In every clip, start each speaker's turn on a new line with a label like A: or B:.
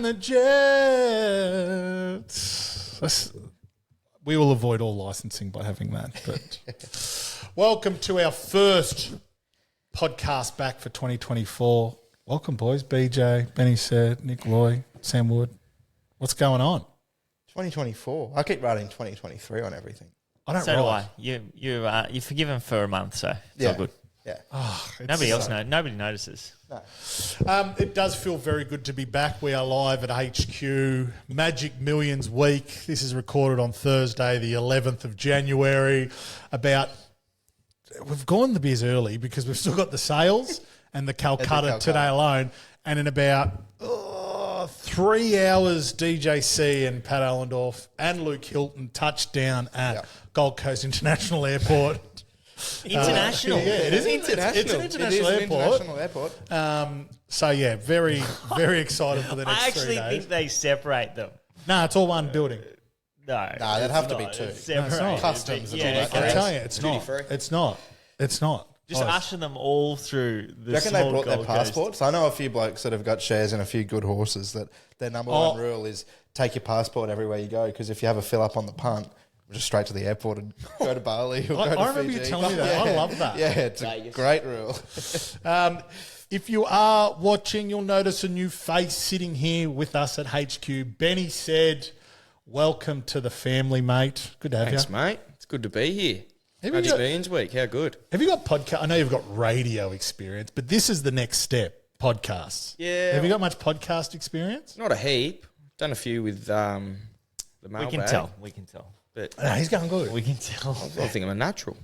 A: the Jets. We will avoid all licensing by having that. But welcome to our first podcast back for 2024. Welcome, boys. BJ, Benny said, Nick Loy, Sam Wood. What's going on?
B: 2024. I keep writing 2023 on everything.
A: I don't
C: So
A: write.
C: do I. You're forgiven for a month, so it's all good.
B: Yeah.
C: Nobody notices.
B: No.
A: It does feel very good to be back. We are live at HQ Magic Millions Week. This is recorded on Thursday, the 11th of January. We've gone the beers early because we've still got the sales and the Calcutta today alone. And in about 3 hours, DJC and Pat Allendorf and Luke Hilton touched down at Gold Coast International Airport.
C: International.
A: It is
B: International.
A: It's an international airport. So, yeah, very, very excited for the next
C: I
A: 3
C: actually
A: days.
C: think they separate them.
A: No, it's all one building.
C: No,
B: that'd have to be two.
C: It's
A: No, it's not.
C: separated.
B: Customs and all
C: Yeah,
B: that.
A: I'm
B: Yes.
A: telling you, it's not.
B: Duty-free.
A: It's not. It's not.
C: just
A: Oh,
C: usher them all through the
B: Do you reckon
C: small
B: they brought their
C: Gold Coast.
B: passports? I know a few blokes that have got shares in a few good horses that their number one rule is take your passport everywhere you go, because if you have a fill up on the punt, just straight to the airport and go to Bali or go to
A: I remember
B: Fiji.
A: you telling me that. I love that.
B: Yeah, it's a great rule.
A: If you are watching, you'll notice a new face sitting here with us at HQ. Benny said, welcome to the family, mate. Good to have
D: Thanks,
A: you.
D: mate. It's good to be here.
A: Have you
D: Magic
A: got-
D: Millions Week. How good?
A: Have you got podcast? I know you've got radio experience, but this is the next step, podcasts.
D: Yeah.
A: Have you got much podcast experience?
D: Not a heap. Done a few with the mailbag.
C: We can tell.
D: But
A: No, he's going good.
C: We can tell.
D: I think I'm a natural.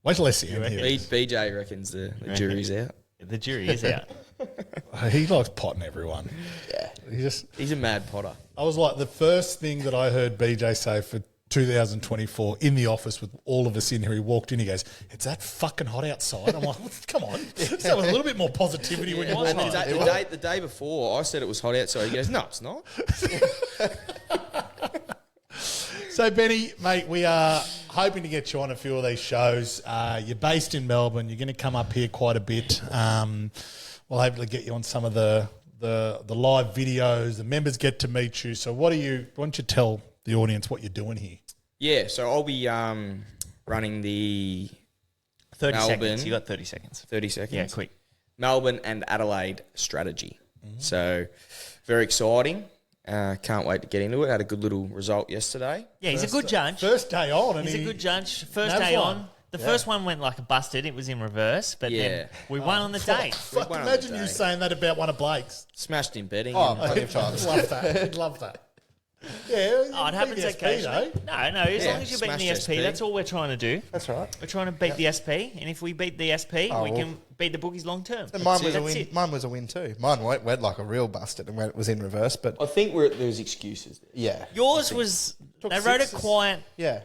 A: Wait till I see him here.
D: BJ reckons the jury's out.
C: The jury is out.
A: He likes potting everyone.
D: Yeah.
A: He's
D: a mad potter.
A: I was like, the first thing that I heard BJ say for 2024 in the office with all of us in here, he walked in, he goes, it's that fucking hot outside. I'm like, come on. Let's have a little bit more positivity when you walk
D: And
A: in.
D: the day before, I said it was hot outside. He goes, no, it's not.
A: So, Benny, mate, we are hoping to get you on a few of these shows. You're based in Melbourne. You're going to come up here quite a bit. We'll hopefully get you on some of the live videos. The members get to meet you. So why don't you tell the audience what you're doing here?
D: Yeah, so I'll be running the
C: 30
D: Melbourne.
C: seconds. You got 30 seconds.
D: 30 seconds.
C: Yeah, quick.
D: Melbourne and Adelaide strategy. So very exciting. Can't wait to get into it. Had a good little result yesterday.
C: Yeah, he's a good judge.
A: First day on. And
C: He's a good judge. First
A: Have
C: day
A: one.
C: on. The first one went like a busted. It was in reverse, but
D: Yeah.
C: then we won on the day.
A: Fuck,
D: won on the
A: imagine you
D: day.
A: saying that about one of Blake's.
D: Smashed in betting.
B: Oh,
D: and-
B: plenty of times.
A: Love that. Love that. Yeah,
C: Oh, it happens occasionally. No, as long as you're beating the
D: smashed
C: SP,
D: SP.
C: that's all we're trying to do.
B: That's right.
C: We're trying to beat the SP, and if we beat the SP, we can beat the bookies long term.
B: And mine was a
C: That's
B: win.
C: it.
B: Mine was a win too. Mine went like a real busted and was in reverse, but
D: I think there's excuses there.
B: yeah,
C: Yours was,
B: Took
C: they wrote it
B: sixes.
C: quiet
B: yeah.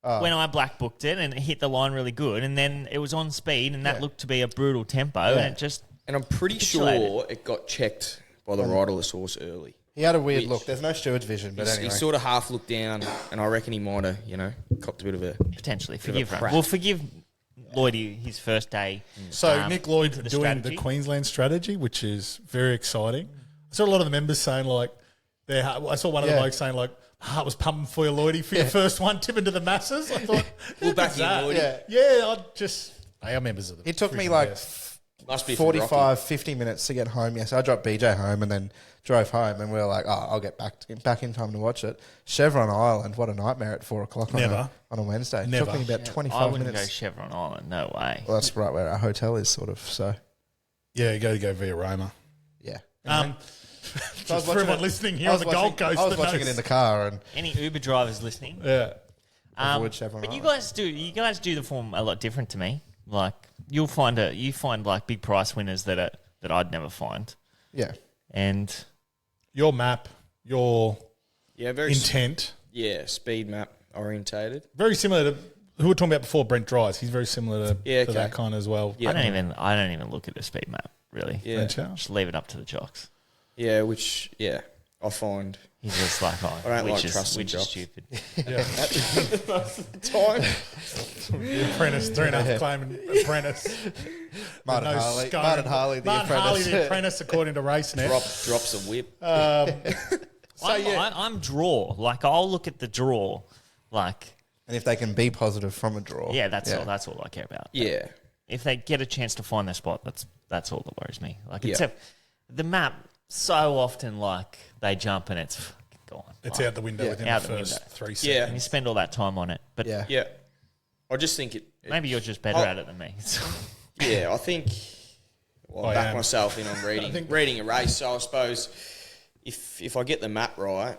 C: when I black booked it, and it hit the line really good, and then it was on speed, and that
B: Yeah.
C: looked to be a brutal tempo, and it just...
D: And I'm pretty
C: Capitulated.
D: sure it got checked by the riderless horse early.
B: He had a weird
D: Which-
B: look. There's no steward's vision, but
D: He
B: anyway.
D: sort of half looked down, and I reckon he might have, copped a bit of a...
C: Potentially.
D: of a
C: Forgive him.
D: crack.
C: We'll forgive Lloydie his first day.
A: So Nick Lloyd
C: the
A: doing
C: strategy.
A: the Queensland strategy, which is very exciting. I saw a lot of the members saying like, I saw one of the
B: Yeah.
A: blokes saying like, heart was pumping for you, Lloydie, for your first one, tipping to the masses. I thought,
D: We'll
A: who
D: back
A: does
D: you,
A: that?
D: Lloydie.
A: Yeah, they are members of the
B: It took me
A: Frisbee
B: like
A: Bears.
D: Must be from
B: 45,
D: Rocky.
B: 50 minutes to get home. Yes, I dropped BJ home and then drove home, and we were like, "Oh, I'll get back in time to watch it." Chevron Island, what a nightmare at 4 o'clock
A: Never.
B: on a Wednesday. It
A: Never.
B: took me about
C: I
B: 25
C: wouldn't go
B: minutes.
C: Chevron Island. No way.
B: Well, that's right where our hotel is, sort of. So
A: Yeah, you got to go via Roma.
B: yeah.
A: For
B: I was
A: everyone
B: watching it-
A: listening here
B: I
A: on
B: was
A: the Gold
B: watching-
A: Coast,
B: I was
A: that
B: watching
A: knows.
B: it in the car, and
C: Any Uber drivers listening?
A: Yeah.
B: avoid Chevron
C: But you
B: Island.
C: guys do the form a lot different to me. Like you find like big price winners that I'd never find.
B: Yeah.
C: And
A: Your map, your
D: Yeah, very...
A: intent,
D: speed map orientated.
A: very similar to who we were talking about before, Brent Dries. He's very similar to,
D: Yeah,
A: to that
D: okay.
A: kind as well.
D: Yeah.
C: I don't even look at a speed map really.
D: Yeah.
A: Don't you?
C: Just leave it up to the jocks.
D: Yeah, which, I find
C: He's just like, oh,
D: I don't
C: which
D: like
C: is,
D: trusting
C: which is
D: jocks.
C: stupid.
D: Most of the time.
A: Apprentice, 3.5 claiming apprentice.
B: Martin
A: No
B: Harley.
A: scone.
B: Martin Harley, the
A: Martin Harley,
B: apprentice.
A: the apprentice, according to RaceNet.
D: Drops a whip.
C: I'm draw. Like, I'll look at the draw. Like,
B: And if they can be positive from a draw.
C: yeah, that's all I care about.
D: Yeah.
C: If they get a chance to find their spot, that's all that worries me. Like,
D: Yeah.
C: except the map, so often, like, they jump and it's fucking gone.
A: It's
C: Like,
A: out the window
B: Yeah.
A: within
C: Out
A: the
C: the
A: first
C: window.
A: 3
C: and
A: seconds.
C: you spend all that time on it. But
B: Yeah.
D: Yeah. I just think
C: maybe you're just better
D: I'll-
C: at it than me.
D: Yeah, I think. Well,
A: I
D: I back
A: am.
D: myself in on reading a race. So I suppose if I get the map right,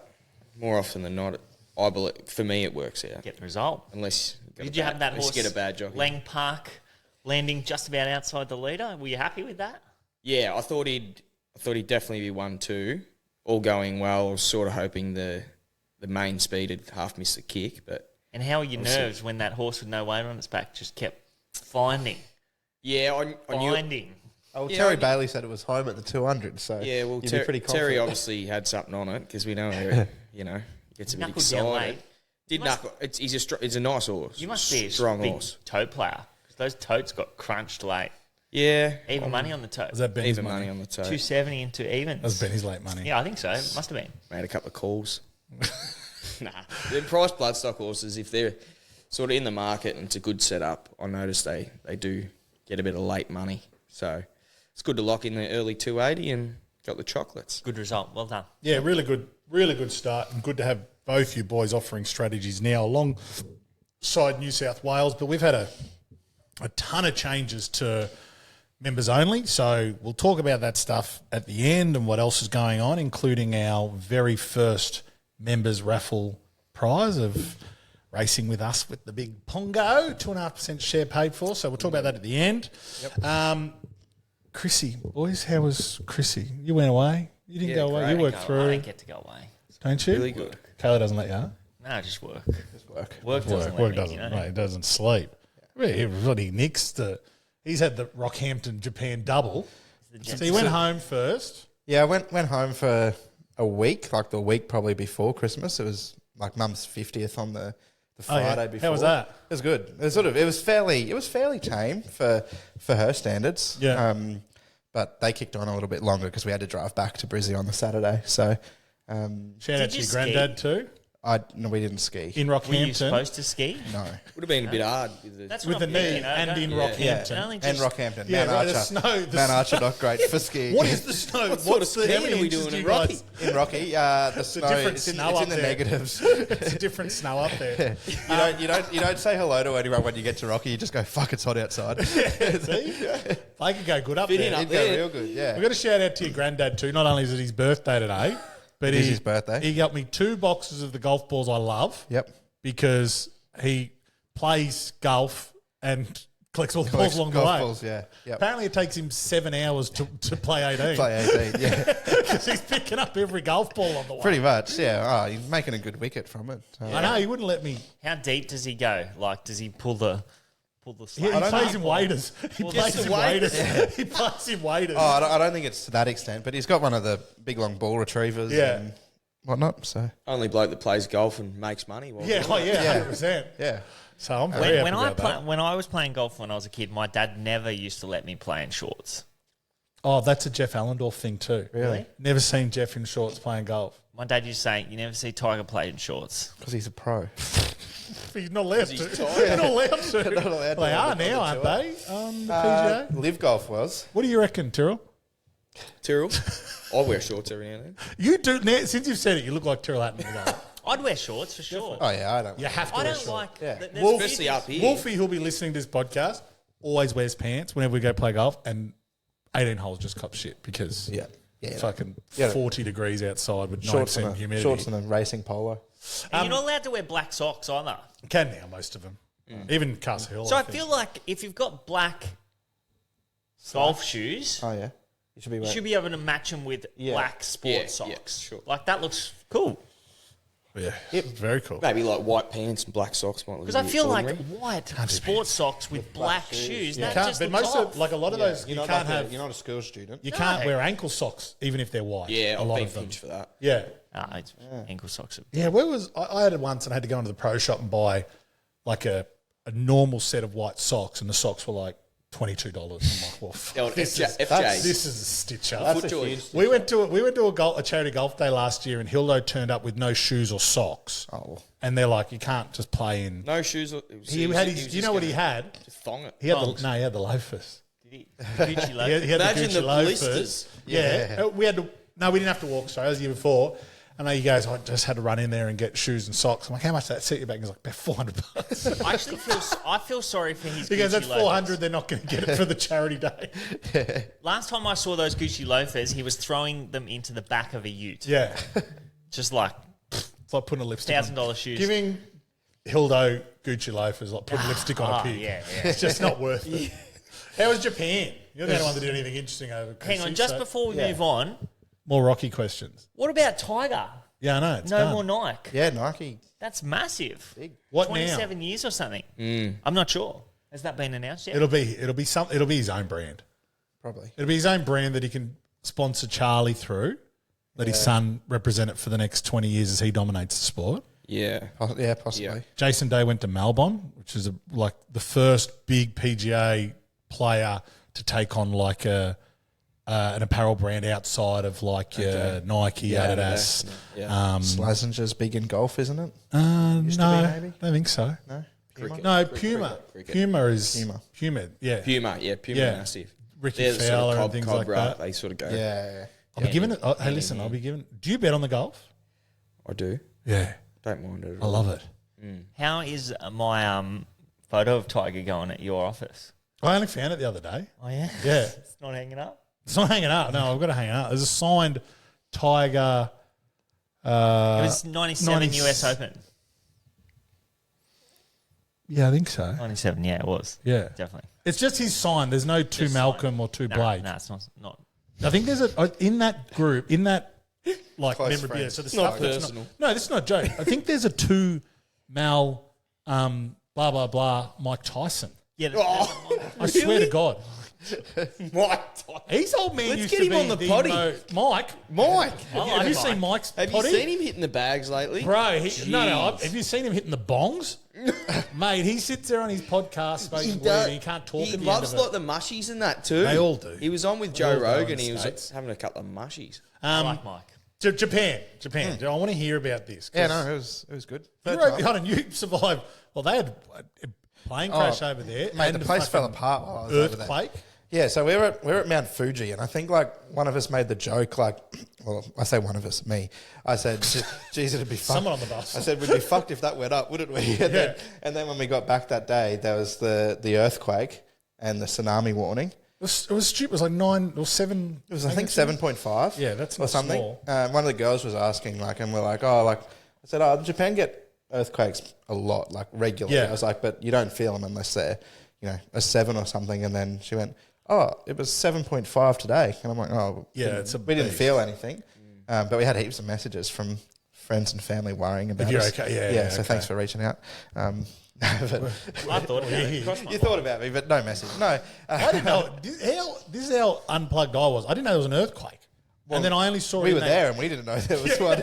D: more often than not, I believe for me it works out.
C: Get the result.
D: Unless
C: Did you have that
D: unless
C: horse,
D: you get a bad jockey?
C: Lang Park, landing just about outside the leader? Were you happy with that?
D: Yeah, I thought he'd definitely be 1-2. All going well. I was sort of hoping the main speed had half missed the kick, but
C: And how are your
D: We'll see.
C: nerves when that horse with no weight on its back just kept finding?
D: yeah, I knew.
C: Finding.
B: Oh, well,
D: Yeah,
B: Terry
D: I-
B: Bailey said it was home at the 200, so
D: Yeah, well,
B: you'd be pretty confident.
D: Terry obviously had something on it because we know he gets a bit
C: Knuckled down
D: excited.
C: late.
D: Did knuckle? He's a nice horse.
C: You must be a
D: strong
C: big
D: horse.
C: tote player because those totes got crunched late.
D: Yeah,
C: Even money on the tote.
A: Was that Benny's
D: even
A: money?
D: money on the toe.
C: 270 into evens.
A: That was Benny's late money.
C: Yeah, I think so. It must have been.
D: Made a couple of calls. Nah, the price bloodstock horses, if they're sort of in the market and it's a good setup, I notice they do get a bit of late money. So it's good to lock in the early 280 and got the chocolates.
C: Good result. Well done.
A: Yeah, really good start, and good to have both you boys offering strategies now alongside New South Wales. But we've had a ton of changes to members only, so we'll talk about that stuff at the end and what else is going on, including our very first members raffle prize of racing with us with the big Pongo, 2.5% share paid for. So we'll talk about that at the end. Yep. Chrissy, boys, how was Chrissy? You went away. You didn't
D: Yeah,
A: go away.
D: great.
A: You worked
C: I
A: through,
C: don't get to go away.
A: don't you?
D: Really good.
A: Kayla doesn't let you. Huh?
C: No, just work.
B: Work.
C: Work doesn't let
A: Work
C: me,
A: doesn't.
C: you know.
A: Right, he doesn't sleep. Everybody nicks the. He's had the Rockhampton Japan double. So he went home first.
B: Yeah, I went home for a week, like the week probably before Christmas. It was like Mum's 50th on the Friday before.
A: How was that?
B: It was good. It was fairly tame for her standards.
A: Yeah.
B: But they kicked on a little bit longer because we had to drive back to Brizzy on the Saturday. So
A: Shout out
C: Did
A: to
C: you
A: your
C: ski?
A: granddad too
B: no, we didn't ski.
A: in
C: Were you
A: Rockhampton
C: supposed to ski?
B: No.
D: Would have been a bit hard. With the,
C: That's
A: with
C: what
A: the
C: I'm
A: knee
C: thinking,
A: and in
D: Yeah.
A: Rockhampton.
C: Only
B: And
C: just-
B: Rockhampton.
A: Yeah,
B: Mount
A: right, the
B: Archer.
A: snow- the
B: Mount
A: s-
B: Archer not great for skiing.
A: What is the snow?
D: What sort of
A: how many
D: skiing are we
A: inches
D: doing
A: do
D: in
A: you
D: Rocky?
A: guys-
B: In Rocky, the snow.
A: different
B: It's
A: snow
B: in
A: up
B: the
A: there.
B: negatives.
A: It's a different snow up there.
B: You don't say hello to anyone when you get to Rocky. You just go, fuck, it's hot outside.
A: See? They could go good up
D: Fit
A: there.
D: in up
B: It'd go
D: there.
B: real good, yeah.
A: We've got to shout out to your granddad too. Not only is it his birthday today, but
B: It is his birthday.
A: He got me 2 boxes of the golf balls I love.
B: Yep.
A: Because he plays golf and collects all the balls along the
B: Golf
A: way.
B: balls, yeah. Yep.
A: Apparently, it takes him 7 hours to play 18.
B: Play 18, yeah.
A: Because he's picking up every golf ball on the way.
B: Pretty much, yeah. Oh, he's making a good wicket from it.
A: I know, he wouldn't let me.
C: How deep does he go? Like, does he pull the
A: He
C: slab?
A: plays in waders. He plays in waders. He plays in waders.
B: Oh, I don't think it's to that extent, but he's got one of the big long ball retrievers
A: Yeah.
B: and whatnot, so,
D: Only bloke that plays golf and makes money. While
A: Yeah,
D: doing it.
A: 100%.
B: yeah.
A: So I'm very
C: When,
A: happy about that.
C: when I was playing golf when I was a kid, my dad never used to let me play in shorts.
A: Oh, that's a Jeff Allendorf thing too.
B: Really?
A: Never seen Jeff in shorts playing golf.
C: My dad used to say, you never see Tiger play in shorts.
B: Because he's a pro.
A: He's not allowed to.
D: he's
A: He's
D: tired.
A: not allowed to.
B: Not allowed to
A: They are
B: on the
A: now, aren't
B: tour.
A: they? On the PGA.
B: Live Golf was.
A: What do you reckon, Tyrrell?
D: Tyrrell, I wear shorts every now and then.
A: You do now, since you've said it. You look like Tyrrell Hatton. in the golf.
C: I'd wear shorts for sure.
B: Oh, yeah, I don't.
A: You have to
C: I
A: wear
C: don't
A: shorts.
C: like...
B: Yeah.
C: there's
A: Wolf-
D: Especially up here.
A: Wolfie, who'll be listening to this podcast, always wears pants whenever we go play golf, and 18 holes just cop shit because
B: Yeah. Yeah.
A: fucking
B: Yeah.
A: 40 degrees outside with
B: Shorts
A: 9%
B: and,
A: humidity.
B: shorts and a racing polo.
C: And you're not allowed to wear black socks either.
A: Can now, most of them. Even Castle Hill.
C: So I
A: think.
C: feel like if you've got black golf shoes,
B: Oh, yeah. You should be
C: you
B: wearing.
C: should be able to match them with
B: Yeah.
C: black sport
D: Yeah,
C: socks.
D: yeah, sure.
C: Like that looks cool.
A: Yeah, very cool.
D: Maybe like white pants and black socks might look
C: Because I
D: a bit
C: feel like
D: ordinary.
C: white sports socks with black shoes.
A: You
C: That
A: can't,
C: just
A: but
C: looks
A: most
C: off.
A: of like a lot of those, you
B: You're
A: can't
B: not
A: have.
B: you're not a school student.
A: You can't wear ankle socks even if they're white.
D: Yeah,
A: a
D: I've
A: lot
D: been
A: of them.
D: pinched for that.
A: Yeah,
C: It's ankle socks.
A: yeah. Where was I had it once and I had to go into the pro shop and buy like a normal set of white socks, and the socks were like $22. I'm like, well, fuck,
D: The old
A: this
D: FJ.
A: is a stitch up.
B: That's
D: Foot
B: a
D: joy.
B: huge.
A: We went to a charity golf day last year, and Hildo turned up with no shoes or socks.
B: Oh.
A: And they're like, you can't just play in.
D: No shoes.
A: He had his. You know what he had?
D: Just thong it.
A: He had he had the loafers.
C: Gucci
A: He
C: loafers.
A: had
D: Imagine
A: the Gucci
D: the
A: loafers.
D: blisters.
A: Yeah. We had to. No, we didn't have to walk. Sorry, that was the year before. I know you guys. I just had to run in there and get shoes and socks. I'm like, how much did that set you back? He's like, about $400.
C: I actually feel sorry for his
A: He goes,
C: Gucci
A: that's
C: loafers.
A: 400. They're not going to get it for the charity day.
C: Last time I saw those Gucci loafers, he was throwing them into the back of a ute.
A: Yeah,
C: Just like
A: it's like putting a lipstick on.
C: $1,000 shoes.
A: Giving Hildo Gucci loafers like putting lipstick on a pig.
C: yeah.
A: It's just not worth it. How was Japan? You're the only one that did anything interesting over
C: Hang on,
A: Chrissy,
C: just
A: so-
C: before we move on,
A: More Rocky questions.
C: what about Tiger?
A: Yeah, I know. It's
C: No
A: done.
C: more Nike.
B: Yeah, Nike.
C: That's massive.
A: What now?
C: 27 years or something. I'm not sure. Has that been announced yet?
A: It'll be his own brand.
B: Probably.
A: It'll be his own brand that he can sponsor Charlie through. Let his son represent it for the next 20 years as he dominates the sport.
D: Yeah.
B: Yeah, possibly.
D: Yeah.
A: Jason Day went to Melbourne, which is like the first big PGA player to take on like an apparel brand outside of like your Nike, Adidas.
D: Yeah.
B: Slazenger's big in golf, isn't it?
A: No,
B: Used to be, maybe?
A: I don't think so.
B: No.
D: Cricket.
A: No,
D: Cricket.
A: Puma.
D: Cricket.
A: Puma is
B: Puma.
A: Puma. Yeah,
D: Puma. Yeah, Puma
A: Yeah.
D: massive.
A: Ricky
D: They're the sort of
A: Fowler and
D: Cobb-
A: things like
D: Cobra,
A: that.
D: They sort of go.
B: Yeah.
A: I'll be giving it. Hey, listen, I'll be giving. Do you bet on the golf?
D: I do.
A: Yeah,
D: Don't mind it. At
A: I
D: all.
A: love it.
C: How is my photo of Tiger going at your office?
A: I only found it the other day.
C: Oh, yeah?
A: Yeah,
C: It's not hanging up?
A: it's not hanging up. No, I've got to hang it up. There's a signed Tiger.
C: It was 97
A: 90
C: US Open.
A: Yeah, I think so.
C: 97, yeah, it was.
A: Yeah,
C: Definitely.
A: it's just his sign. There's no two
C: Just
A: Malcolm
C: sign.
A: or two
C: No,
A: Blake.
C: no, it's not.
A: I think there's in that group, in that like
B: Close
A: memorabilia.
B: friends.
A: So the
D: It's not
A: stuff that's
D: personal.
A: no, this is not a joke. I think there's a two Mal, blah blah blah, Mike Tyson.
C: Yeah,
A: I swear to God,
D: Mike.
A: he's old man.
D: Let's
A: used
D: get
A: to
D: him
A: be
D: on the potty.
A: Mike.
D: Mike.
A: Have you seen Mike's
D: Have
A: potty?
D: you seen him hitting the bags lately?
A: Bro, no.
D: Jeez.
A: Have you seen him hitting the bongs? Mate, he sits there on his podcast smoking weed and he can't talk
D: He
A: at the
D: loves
A: end of
D: like the mushies and that too.
A: They all do.
D: He was on with
A: They
D: Joe
A: all do in
D: Rogan.
A: the
D: He was
A: States.
D: having a couple of mushies.
C: I like Mike.
A: Japan. I want to hear about this. 'cause
B: Yeah, no, it was good.
A: You,
B: Third time.
A: hold on, you survived. Well, they had a plane crash over there.
B: Mate,
A: and
B: the place fell
A: fucking
B: apart while I was over there.
A: Earthquake.
B: Yeah, so we're at Mount Fuji, and I think like one of us made the joke, like, well, I say one of us, me. I said, "Geez, it'd be fucked."
A: Someone on the bus.
B: I said, "We'd be fucked if that went up, wouldn't we?" And then when we got back that day, there was the earthquake and the tsunami warning.
A: It was stupid. It was like 9 or 7.
B: It was, I think, 7.5.
A: Yeah, that's
B: or
A: not
B: something.
A: small.
B: One of the girls was asking, like, and we're like, oh, like, I said, oh, Japan get earthquakes a lot, like regularly.
A: Yeah.
B: I was like, but you don't feel them unless they're, a 7 or something. And then she went, oh, it was 7.5 today. And I'm like, oh,
A: Yeah, it's a
B: we didn't
A: beast.
B: feel anything. But we had heaps of messages from friends and family worrying about
A: you're
B: us.
A: okay, yeah,
B: so
A: okay.
B: thanks for reaching out. But
C: I thought about it. Crossed my
B: you
C: mind.
B: thought about me, but no message. No.
A: I didn't know. This is how unplugged I was. I didn't know there was an earthquake. And then I only saw it
B: we
A: in
B: were
A: that-
B: there and we didn't know there was one.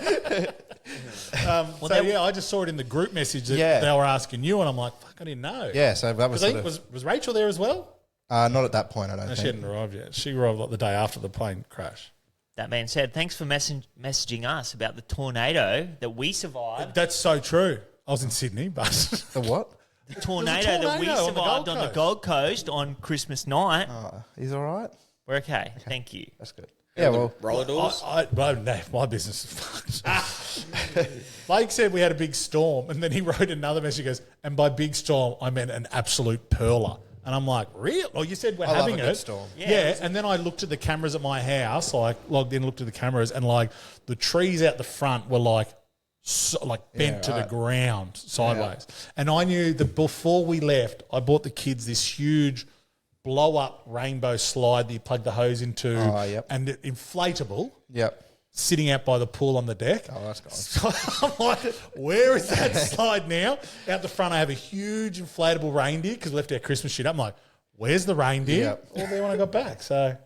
A: I just saw it in the group message that
B: Yeah.
A: they were asking you, and I'm like, fuck, I didn't know.
B: Yeah, so that was
A: Because I
B: sort
A: think
B: of,
A: was Rachel there as well?
B: not at that point, I don't
A: No, she
B: think.
A: hadn't arrived yet. She arrived like the day after the plane crash.
C: That being said, thanks for messaging us about the tornado that we survived.
A: That's so true. I was in Sydney, but
B: The what?
C: The tornado that we
A: tornado on the
C: survived
A: Gold
C: on the
A: Coast.
C: Gold Coast on Christmas night.
B: He's all right?
C: We're okay. Thank you.
B: That's good. Yeah, well,
D: Roller doors.
A: my business is fucked. Blake said we had a big storm, and then he wrote another message. He goes, and by big storm, I meant an absolute perler. And I'm like, real? Well, you said we're
B: I love
A: having
B: a good
A: it.
B: storm.
A: Yeah, and then I looked at the cameras at my house, like logged in, looked at the cameras, and like the trees out the front were like bent to the ground sideways. And I knew that before we left, I bought the kids this huge blow up rainbow slide that you plug the hose into,
B: Oh, yep.
A: and it, inflatable.
B: yep.
A: sitting out by the pool on the deck.
B: Oh, that's gone.
A: So I'm like, where is that slide now? Out the front, I have a huge inflatable reindeer because we left our Christmas shit up. I'm like, where's the reindeer?
B: Yep.
A: All there when I got back. So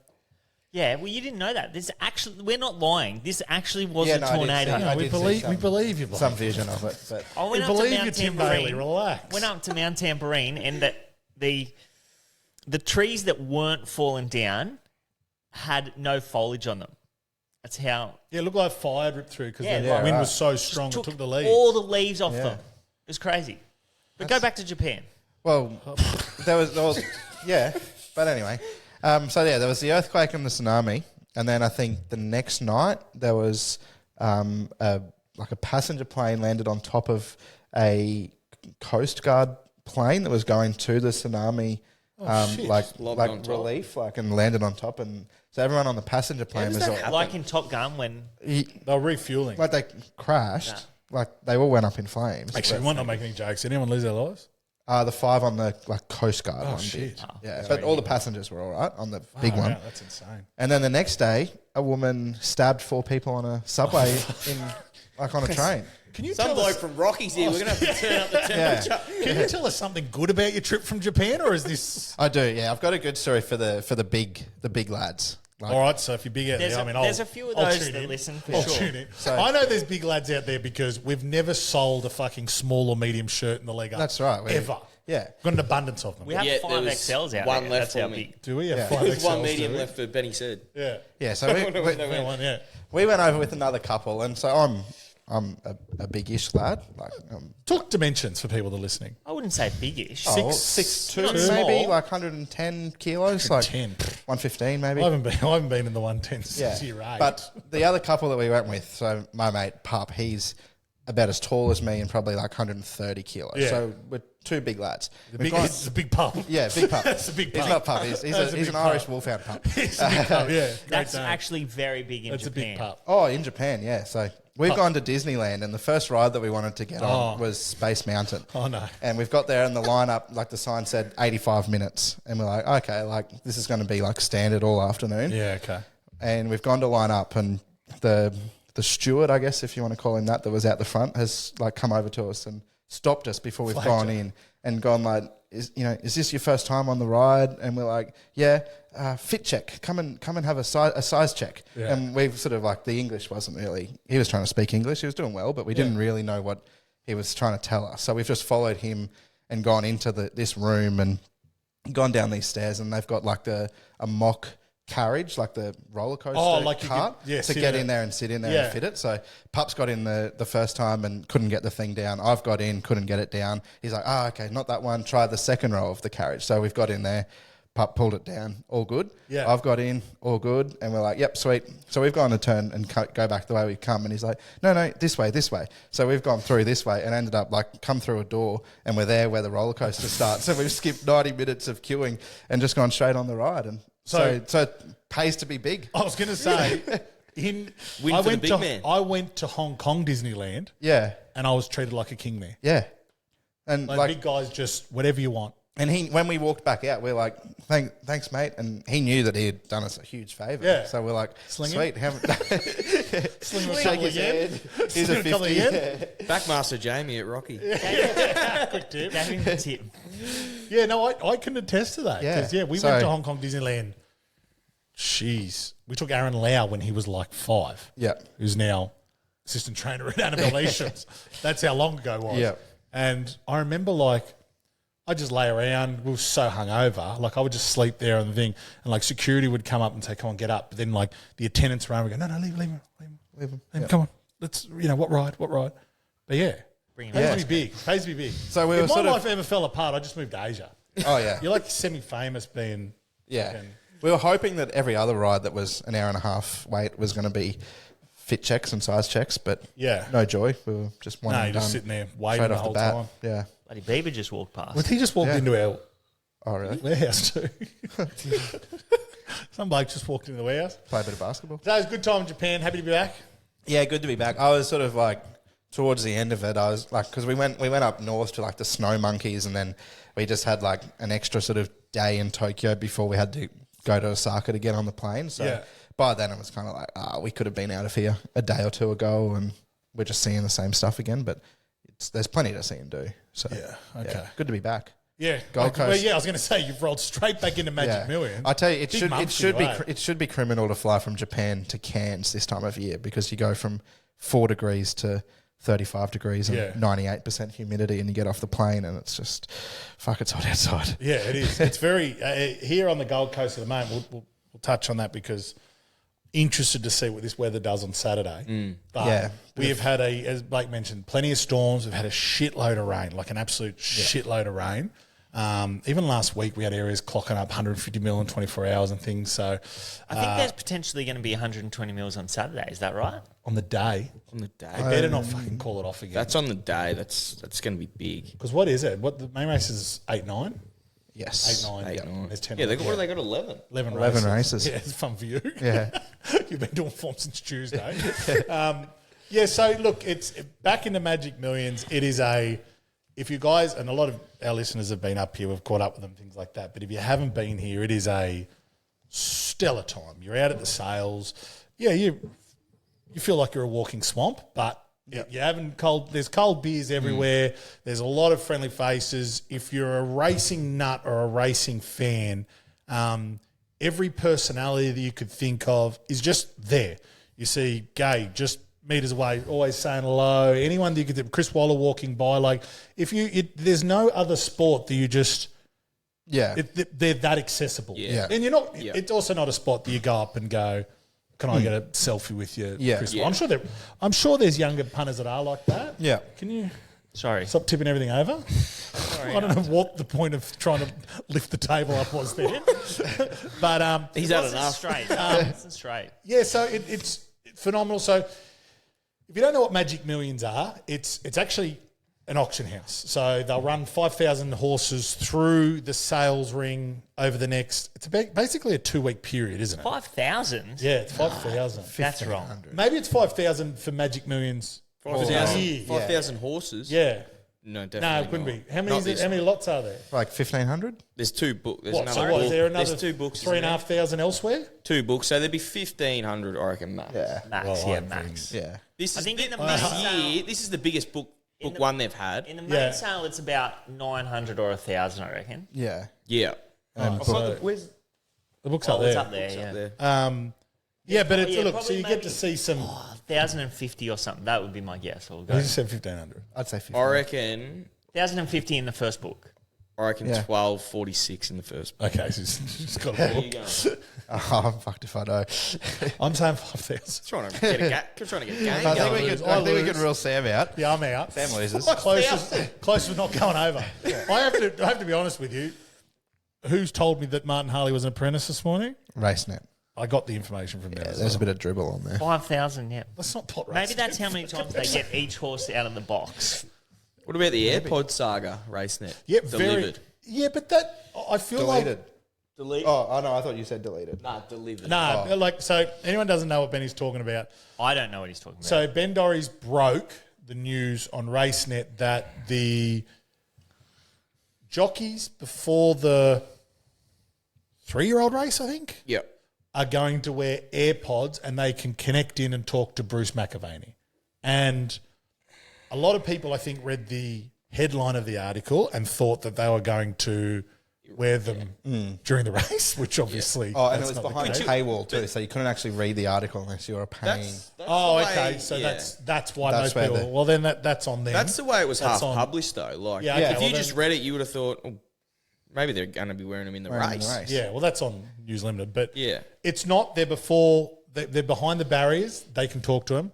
C: Yeah, well, you didn't know that. This actually, we're not lying. This actually was
B: Yeah,
C: a
B: no, I did
C: tornado.
B: see-
A: no,
B: I
A: we
B: did see
A: believe
B: some-
A: we believe you. Blake.
B: Some vision of it, but
C: I
A: We
C: went up to
A: believe
C: Mount
A: you, Tim
C: Tambourine.
A: Bailey. Relax.
C: Went up to Mount Tambourine, and the trees that weren't falling down had no foliage on them. That's how
A: Yeah, it looked like fire ripped through because
C: Yeah,
A: the
C: right.
A: wind was so strong. It
C: took
A: took the leaves.
C: all the leaves off
B: Yeah.
C: them. It was crazy. But go back to Japan.
B: well, there was yeah. But anyway, there was the earthquake and the tsunami, and then I think the next night there was a passenger plane landed on top of a Coast Guard plane that was going to the tsunami,
A: shit.
D: Lobbed on top.
B: relief, and landed on top, and so everyone on the passenger plane
D: does
B: was
D: that
B: all,
D: happen?
C: Like in Top Gun when
A: They were refueling.
B: they crashed, they all went up in flames.
A: Actually, we might not make any jokes. Did anyone lose their lives?
B: The 5 on the Coast Guard one
A: shit.
B: did. Yeah, but all the passengers were all right on the big one.
A: Yeah, that's insane.
B: And then the next day, a woman stabbed 4 people on a subway on a train.
A: Can you
D: Some
A: tell
D: bloke
A: us?
D: from Rockies here. We're going to have to turn up the
B: Yeah,
D: temperature.
A: Can you tell us something good about your trip from Japan, or is this
B: I do. Yeah, I've got a good story for the big lads. Like,
A: all right? So if you're big out
C: There's
A: there,
C: a-
A: I mean,
C: there's a few of
A: I'll
C: those
A: tune
C: that
A: in.
C: listen for
A: I'll
C: sure.
A: tune in.
B: So-
A: I know there's big lads out there because we've never sold a fucking small or medium shirt in the leg up.
B: That's right.
A: Ever.
B: Yeah.
A: Got an abundance of them.
C: we have
D: Yeah, there
C: 5
D: was
C: XLs out
D: one
C: there.
D: left
C: That's how
D: for me.
C: big.
A: Do we have
B: Yeah.
A: 5
D: There's one
A: XLs,
D: medium
A: do we?
D: left for Benny said.
A: Yeah.
B: Yeah. So
A: Fair one, yeah.
B: we went over with another couple, and so I'm a big-ish lad,
A: Talk dimensions for people that are listening.
C: I wouldn't say biggish.
B: 6'2",
C: not
B: maybe,
C: small.
B: 110 kilos,
A: 10.
B: 115 maybe.
A: I haven't been in the 110 since year 8.
B: But the other couple that we went with, so my mate Pup, he's about as tall as me and probably 130 kilos.
A: Yeah.
B: So we're 2 big lads.
A: it's a big pup.
B: Yeah, big pup.
A: That's a big
B: He's
A: pup.
B: not pup. He's
A: That's a
B: an
A: big
B: Irish
A: pup.
B: wolfhound pup.
A: It's a big pup, yeah.
C: That's
A: Great name.
C: actually very big in
A: That's a
C: Japan.
A: big pup.
B: Oh, in Japan, yeah. So we've gone to Disneyland, and the first ride that we wanted to get on was Space Mountain.
A: Oh, no.
B: And we've got there, and the lineup, the sign said 85 minutes, and we're like, okay, this is going to be standard all afternoon.
A: Yeah, okay.
B: And we've gone to line up, and the steward, I guess if you want to call him that was out the front, has come over to us and stopped us before we've gone in and gone is this your first time on the ride? And we're like, yeah. Fit check. Come and have a size check.
A: Yeah.
B: And we've sort of the English wasn't really. He was trying to speak English. He was doing well, but we didn't really know what he was trying to tell us. So we've just followed him and gone into this room and gone down these stairs, and they've got a mock carriage, the roller coaster
A: you
B: cart,
A: could,
B: to
A: sit
B: get
A: in
B: in
A: it.
B: there and sit in there
A: Yeah.
B: and fit it. So Pup's got in the first time and couldn't get the thing down. I've got in, couldn't get it down. He's like, okay, not that one. Try the second row of the carriage. So we've got in there. Pup pulled it down, all good.
A: Yeah.
B: I've got in, all good. And we're like, yep, sweet. So we've gone to turn and go back the way we've come. And he's like, no, this way. So we've gone through this way and ended up come through a door, and we're there where the roller coaster starts. So we've skipped 90 minutes of queuing and just gone straight on the ride. And so it pays to be big.
A: I was going to say,
D: Win for the big man.
A: I went to Hong Kong Disneyland,
B: Yeah.
A: and I was treated like a king there.
B: Yeah. And
A: Big guys, just whatever you want.
B: And when we walked back out, we're like, thanks, mate. And he knew that he had done us a huge favour.
A: Yeah.
B: So we're like,
A: Sling
B: sweet.
A: Sling
B: Shake
A: a couple
B: his
A: of yen.
B: hand. Here's
A: Sling
B: a
A: a couple of
B: 50.
A: yen.
B: Yeah.
D: Backmaster Jamie at Rocky.
A: Quick tip.
C: Gave him the tip.
A: Yeah, no, I can attest to that.
B: Yeah.
A: Because, we
B: So-
A: went to Hong Kong Disneyland. Jeez. We took Aaron Lau when he was 5.
B: Yeah.
A: Who's now assistant trainer at Annabelle Easham's. That's how long ago it was.
B: Yeah.
A: And I remember I just lay around. We were so hungover. I would just sleep there on the thing. And security would come up and say, come on, get up. But then the attendants around would go, no, leave him.
B: Leave him.
A: Come on. Let's, what ride? But yeah.
C: Bring him
A: Pays
C: back.
A: to be big. Pays to be big.
B: So we
A: if
B: were
A: my
B: sort of-
A: life ever fell apart, I just moved to Asia.
B: Oh, yeah.
A: You're semi-famous being...
B: Yeah.
A: fucking-
B: We were hoping that every other ride that was an hour and a half wait was going to be fit checks and size checks, but
A: Yeah.
B: no joy. We were just one
A: No,
B: and
A: you're just
B: done
A: sitting there waiting
B: straight
A: the
B: off
A: whole
B: the bat.
A: time.
B: Yeah.
C: Bloody Bieber just walked past.
A: Well, he just walked
B: Yeah.
A: into our
B: Oh, really?
A: warehouse too. Some bloke just walked into the warehouse.
B: Play a bit of basketball.
A: So it was a good time in Japan. Happy to be back.
B: Yeah, good to be back. I was sort of towards the end of it, I was because we went up north to the snow monkeys, and then we just had an extra sort of day in Tokyo before we had to go to Osaka to get on the plane. So
A: Yeah.
B: by then it was kind of like, we could have been out of here a day or two ago, and we're just seeing the same stuff again. But there's plenty to see and do. So
A: Yeah, okay.
B: good to be back.
A: Yeah,
B: Gold Coast.
A: Well, yeah, I was going to say you've rolled straight back into Magic
B: Yeah.
A: Millions.
B: I tell you,
A: Big month for you, eh?
B: it should be criminal to fly from Japan to Cairns this time of year, because you go from 4 degrees to 35 degrees and
A: Yeah.
B: 98% humidity, and you get off the plane and it's just fuck. It's hot outside.
A: Yeah, it is. It's very here on the Gold Coast at the moment. We'll touch on that because interested to see what this weather does on Saturday. But
B: Yeah.
A: we have had as Blake mentioned, plenty of storms. We've had a shitload of rain, like an absolute shitload of rain. Even last week we had areas clocking up 150 mil in 24 hours and things. So
C: I think there's potentially going to be 120 mils on Saturday. Is that right?
A: on the day,
D: On the day.
A: they better not fucking call it off again.
D: That's on the day. That's going to be big.
A: Because what is it? What the main race is 8-9?
B: Yes.
A: 8-9.
D: Eight,
A: Yeah.
D: nine.
A: There's 10.
D: Yeah, what have they got? 11.
A: 11
B: 11
A: races.
B: races.
A: Yeah, it's fun for you.
B: Yeah.
A: You've been doing form since Tuesday. So look, it's back into Magic Millions. It is if you guys, and a lot of our listeners have been up here, we've caught up with them, things like that. But if you haven't been here, it is a stellar time. You're out at the sales. Yeah, you feel like you're a walking swamp, but you haven't there's cold beers everywhere. There's a lot of friendly faces. If you're a racing nut or a racing fan, every personality that you could think of is just there. You see Gay just meters away, always saying hello. Anyone that you could think, Chris Waller walking by, like there's no other sport that you just
B: Yeah.
A: they're that accessible.
B: Yeah.
A: And you're not.
D: Yeah.
A: It's also not a spot that you go up and go, "Can I get a selfie with you,
B: Yeah.
A: Chris?"
D: Yeah.
A: I'm sure there's younger punters that are like that.
B: Yeah.
A: Can you
C: Sorry.
A: stop tipping everything over? I don't know what the point of trying to lift the table up was there, but
D: He's had
C: Nice and
D: enough.
C: straight. Nice and straight.
A: yeah. So it's phenomenal. So if you don't know what Magic Millions are, it's actually an auction house. So they'll run 5,000 horses through the sales ring over the next. It's basically a 2-week period, isn't it?
C: 5,000?
A: Yeah, it's 5,000.
C: That's wrong.
A: Maybe it's 5,000 for Magic Millions.
D: 5,000 5,000 horses.
A: Yeah.
D: No,
A: No,
D: definitely.
A: it couldn't
D: not.
A: be. How many?
D: Not
A: Is it,
D: this
A: how many
D: one.
A: lots are there?
B: Like 1,500?
D: There's 2 books. There's
A: What?
D: another
A: So what?
D: book.
A: Is there another
D: There's 2 books.
A: 3,500 elsewhere?
D: 2 books. So there'd be 1,500, I reckon, max.
B: Yeah.
C: Max,
A: Well,
C: yeah,
A: I
C: max.
B: Yeah.
D: This
C: I
D: is
C: think in the
D: this
C: main
D: year.
C: sale-
D: This is the biggest book
C: In the-
D: one they've had.
C: In the main
A: Yeah.
C: sale, it's about 900 or 1,000, I reckon.
B: Yeah.
D: Yeah.
B: And
A: So
D: Where's
A: the book's up
C: Oh, it's
A: there.
C: up there, yeah.
D: there?
A: Yeah, but it's
C: Yeah,
A: look. So
C: probably
A: you get to
C: maybe-
A: see some.
C: 1,050 or something. That would be my guess. We'll
A: You
C: go.
A: just said 1,500.
B: I'd say 50.
D: I reckon.
C: 1,050 in the first book.
B: Yeah.
D: 1246 in the first book.
A: Okay, so it's got a
D: Where
A: book.
D: you going?
B: Oh, I'm fucked if I know.
A: I'm saying 5,000.
D: Trying to get a trying to get a game
B: I
D: going.
B: think we could rule Sam out.
A: Yeah, I'm out.
B: Sam loses.
A: Close with not going over. I have to be honest with you. Who's told me that Martin Harley was an apprentice this morning?
B: RaceNet.
A: I got the information from them.
B: Yeah,
A: as
B: there's a
A: well.
B: bit of dribble on there.
C: 5,000, yeah.
A: Let's not pot race.
C: Maybe that's how many times they get each horse out of the box.
D: What about the AirPod saga, RaceNet?
A: Yeah,
D: Delivered.
A: Yeah, but that I feel
B: Deleted.
A: like
D: Delete.
B: Oh, no, I thought you said deleted.
D: Nah, delivered.
A: nah. Like so, anyone doesn't know what Benny's talking about.
C: I don't know what he's talking about.
A: So Ben Dorries broke the news on RaceNet that the jockeys before the 3-year-old race, I think,
D: Yep.
A: are going to wear AirPods and they can connect in and talk to Bruce McAvaney. And a lot of people, I think, read the headline of the article and thought that they were going to wear them during the race, which obviously
B: Oh, and it
A: that's
B: was
A: not the
B: behind a
A: case.
B: paywall too, so you couldn't actually read the article unless you were paying.
D: That's
A: Oh,
D: the
A: okay.
D: way-
A: So
D: yeah.
A: that's why
B: That's
A: most
B: where
A: people.
B: the-
A: Well, then that's on them.
D: That's the way it was
A: That's
D: half
A: on-
D: published, though. Like,
A: Yeah, okay,
D: if you
A: well
D: just
A: then-
D: read it, you would have thought, oh, maybe they're going to be wearing them in the
B: Wearing them in
D: race.
B: the race.
A: Yeah, well, that's on News Limited, but
D: Yeah.
A: it's not. They're before. They're behind the barriers. They can talk to him.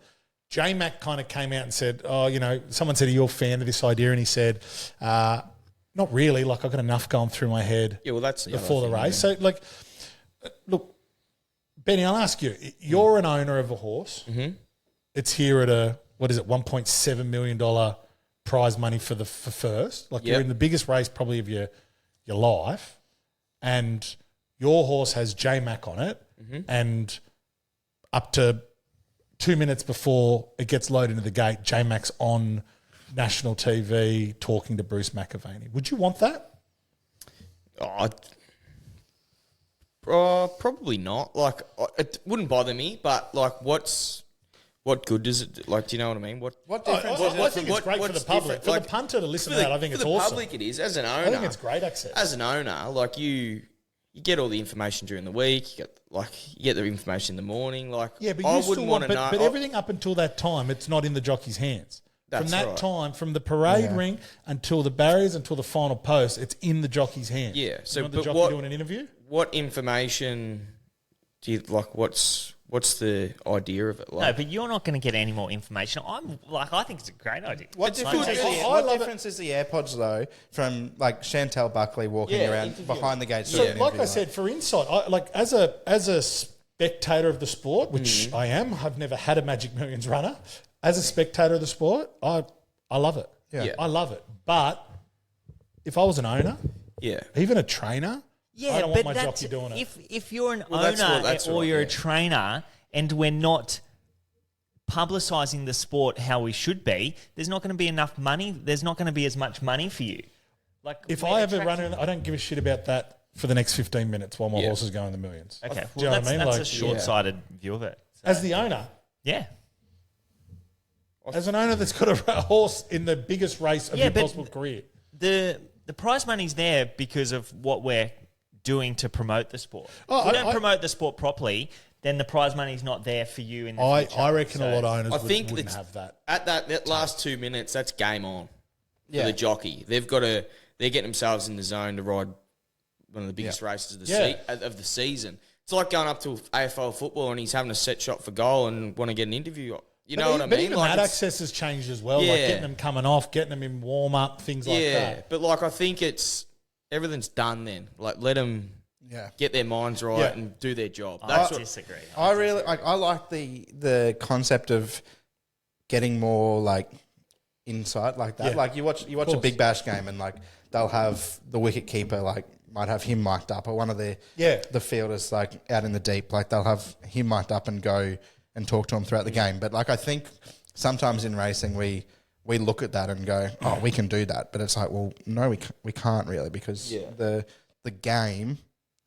A: J Mac kind of came out and said, "Oh, someone said, are you a fan of this idea?" And he said, "Not really. Like I've got enough going through my head
D: Yeah, well, that's the
A: before the
D: other thing,
A: race." So, like, look, Benny, I'll ask you. You're an owner of a horse. Mm-hmm. It's here at $1.7 million prize money for first. Like you're
D: Yep.
A: in the biggest race probably of your life, and your horse has J Mac on it, and up to 2 minutes before it gets loaded into the gate, J Mac's on national TV talking to Bruce McAvaney. Would you want that?
D: Oh, Probably not. Like, it wouldn't bother me, but like, what good does it? Like, do you know what I mean? What
B: difference is
A: I think it's great for the public. For the punter to listen to that, I think it's
D: for the
A: awesome.
D: public, it is. As an owner,
A: I think it's great access.
D: As an owner, like you get all the information during the week. You get the information in the morning. Like,
A: Yeah, but
D: I
A: you still
D: wouldn't
A: want,
D: want to know.
A: but everything up until that time, it's not in the jockey's hands. From
D: That's
A: that
D: right.
A: time, from the parade ring until the barriers, until the final post, it's in the jockey's hands.
D: Yeah, so,
A: you want the
D: but
A: jockey
D: what-
A: doing an interview?
D: What information do you like? What's the idea of it?
C: No,
D: Like,
C: but you're not going to get any more information. I think it's a great idea.
B: What
C: It's
B: difference,
C: like-
B: is,
A: I
B: what
A: love
B: difference is the AirPods though from like Chantel Buckley walking
D: Yeah,
B: around
D: interviewing.
B: behind the gates?
A: So,
B: doing an
A: like I
B: interview,
A: said, for insight, as a spectator of the sport, which I am, I've never had a Magic Millions runner. As a spectator of the sport, I love it.
B: Yeah.
A: I love it. But if I was an owner,
D: yeah,
A: even a trainer,
C: Yeah,
A: I don't
C: but
A: want my
C: that's,
A: jockey doing it.
C: if you're an
D: that's
C: owner
D: that's
C: or
D: right,
C: you're
D: yeah.
C: a trainer and we're not publicising the sport how we should be, there's not going to be enough money. There's not going to be as much money for you. Like
A: If
C: we're
A: I ever
C: attracting-
A: run in, I don't give a shit about that for the next 15 minutes while my
D: Yeah.
A: horse is going the millions.
C: Okay,
A: Do you
C: well,
A: know
C: that's,
A: what I mean?
C: that's a
A: Like,
C: short-sighted view of it. So,
A: as the owner,
C: yeah.
A: as an owner that's got a horse in the biggest race of
C: Yeah,
A: your
C: but-
A: possible career.
C: The prize money's there because of what we're doing to promote the sport.
A: Oh,
C: if we
A: I-
C: don't promote the sport properly, then the prize money's not there for you in the future.
A: I reckon a
C: So-
A: lot of owners
D: I think
A: wouldn't
D: it's-
A: have that.
D: At that last 2 minutes, that's game on
B: Yeah.
D: for the jockey. They're getting themselves in the zone to ride one of the biggest races of the season. It's like going up to AFL football and he's having a set shot for goal and want to get an interview. You know what I
A: But
D: mean?
A: even
D: Like
A: that
D: it's-
A: access has changed as well. Like
D: Yeah.
A: getting them coming off, getting them in warm up, things like that.
D: but like I think everything's done then. Like let them
B: Yeah.
D: get their minds right
A: Yeah.
D: and do their job.
C: I
D: That's what,
C: disagree.
B: I really I like the concept of getting more like insight like that.
A: Yeah.
B: Like you watch a
A: course.
B: Big Bash game and like they'll have the wicket keeper like might have him mic'd up or one of the fielders like out in the deep like they'll have him mic'd up and go and talk to him throughout the game. But like I think sometimes in racing we look at that and go, oh, we can do that, but it's like, well, no, we can't really because the game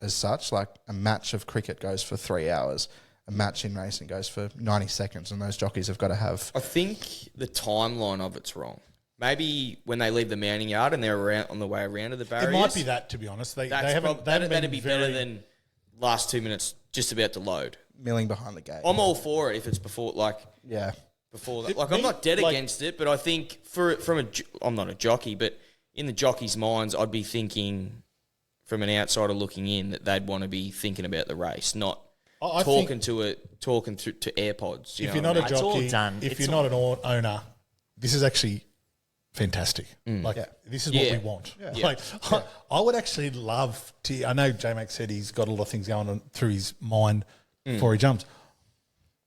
B: as such, like a match of cricket goes for 3 hours, a match in racing goes for 90 seconds, and those jockeys have got to have.
D: I think the timeline of it's wrong. Maybe when they leave the mounting yard and they're around on the way around to the barriers.
A: It might be that, to be honest. They haven't.
D: that'd
A: been
D: be
A: very,
D: better than last 2 minutes just about to load.
B: Milling behind the gate.
D: I'm all for it if it's before
B: Yeah.
D: that. Like I'm not dead against it, but I think I'm not a jockey, but in the jockey's minds, I'd be thinking from an outsider looking in that they'd want to be thinking about the race, not
A: I
D: talking
A: think
D: to AirPods.
A: if you're not a
C: It's all
A: jockey,
C: done.
A: if
C: It's
A: you're not an owner, this is actually fantastic. Like this is what
D: Yeah.
A: we want. Like I would actually love to. I know J-Mac said he's got a lot of things going on through his mind before he jumps.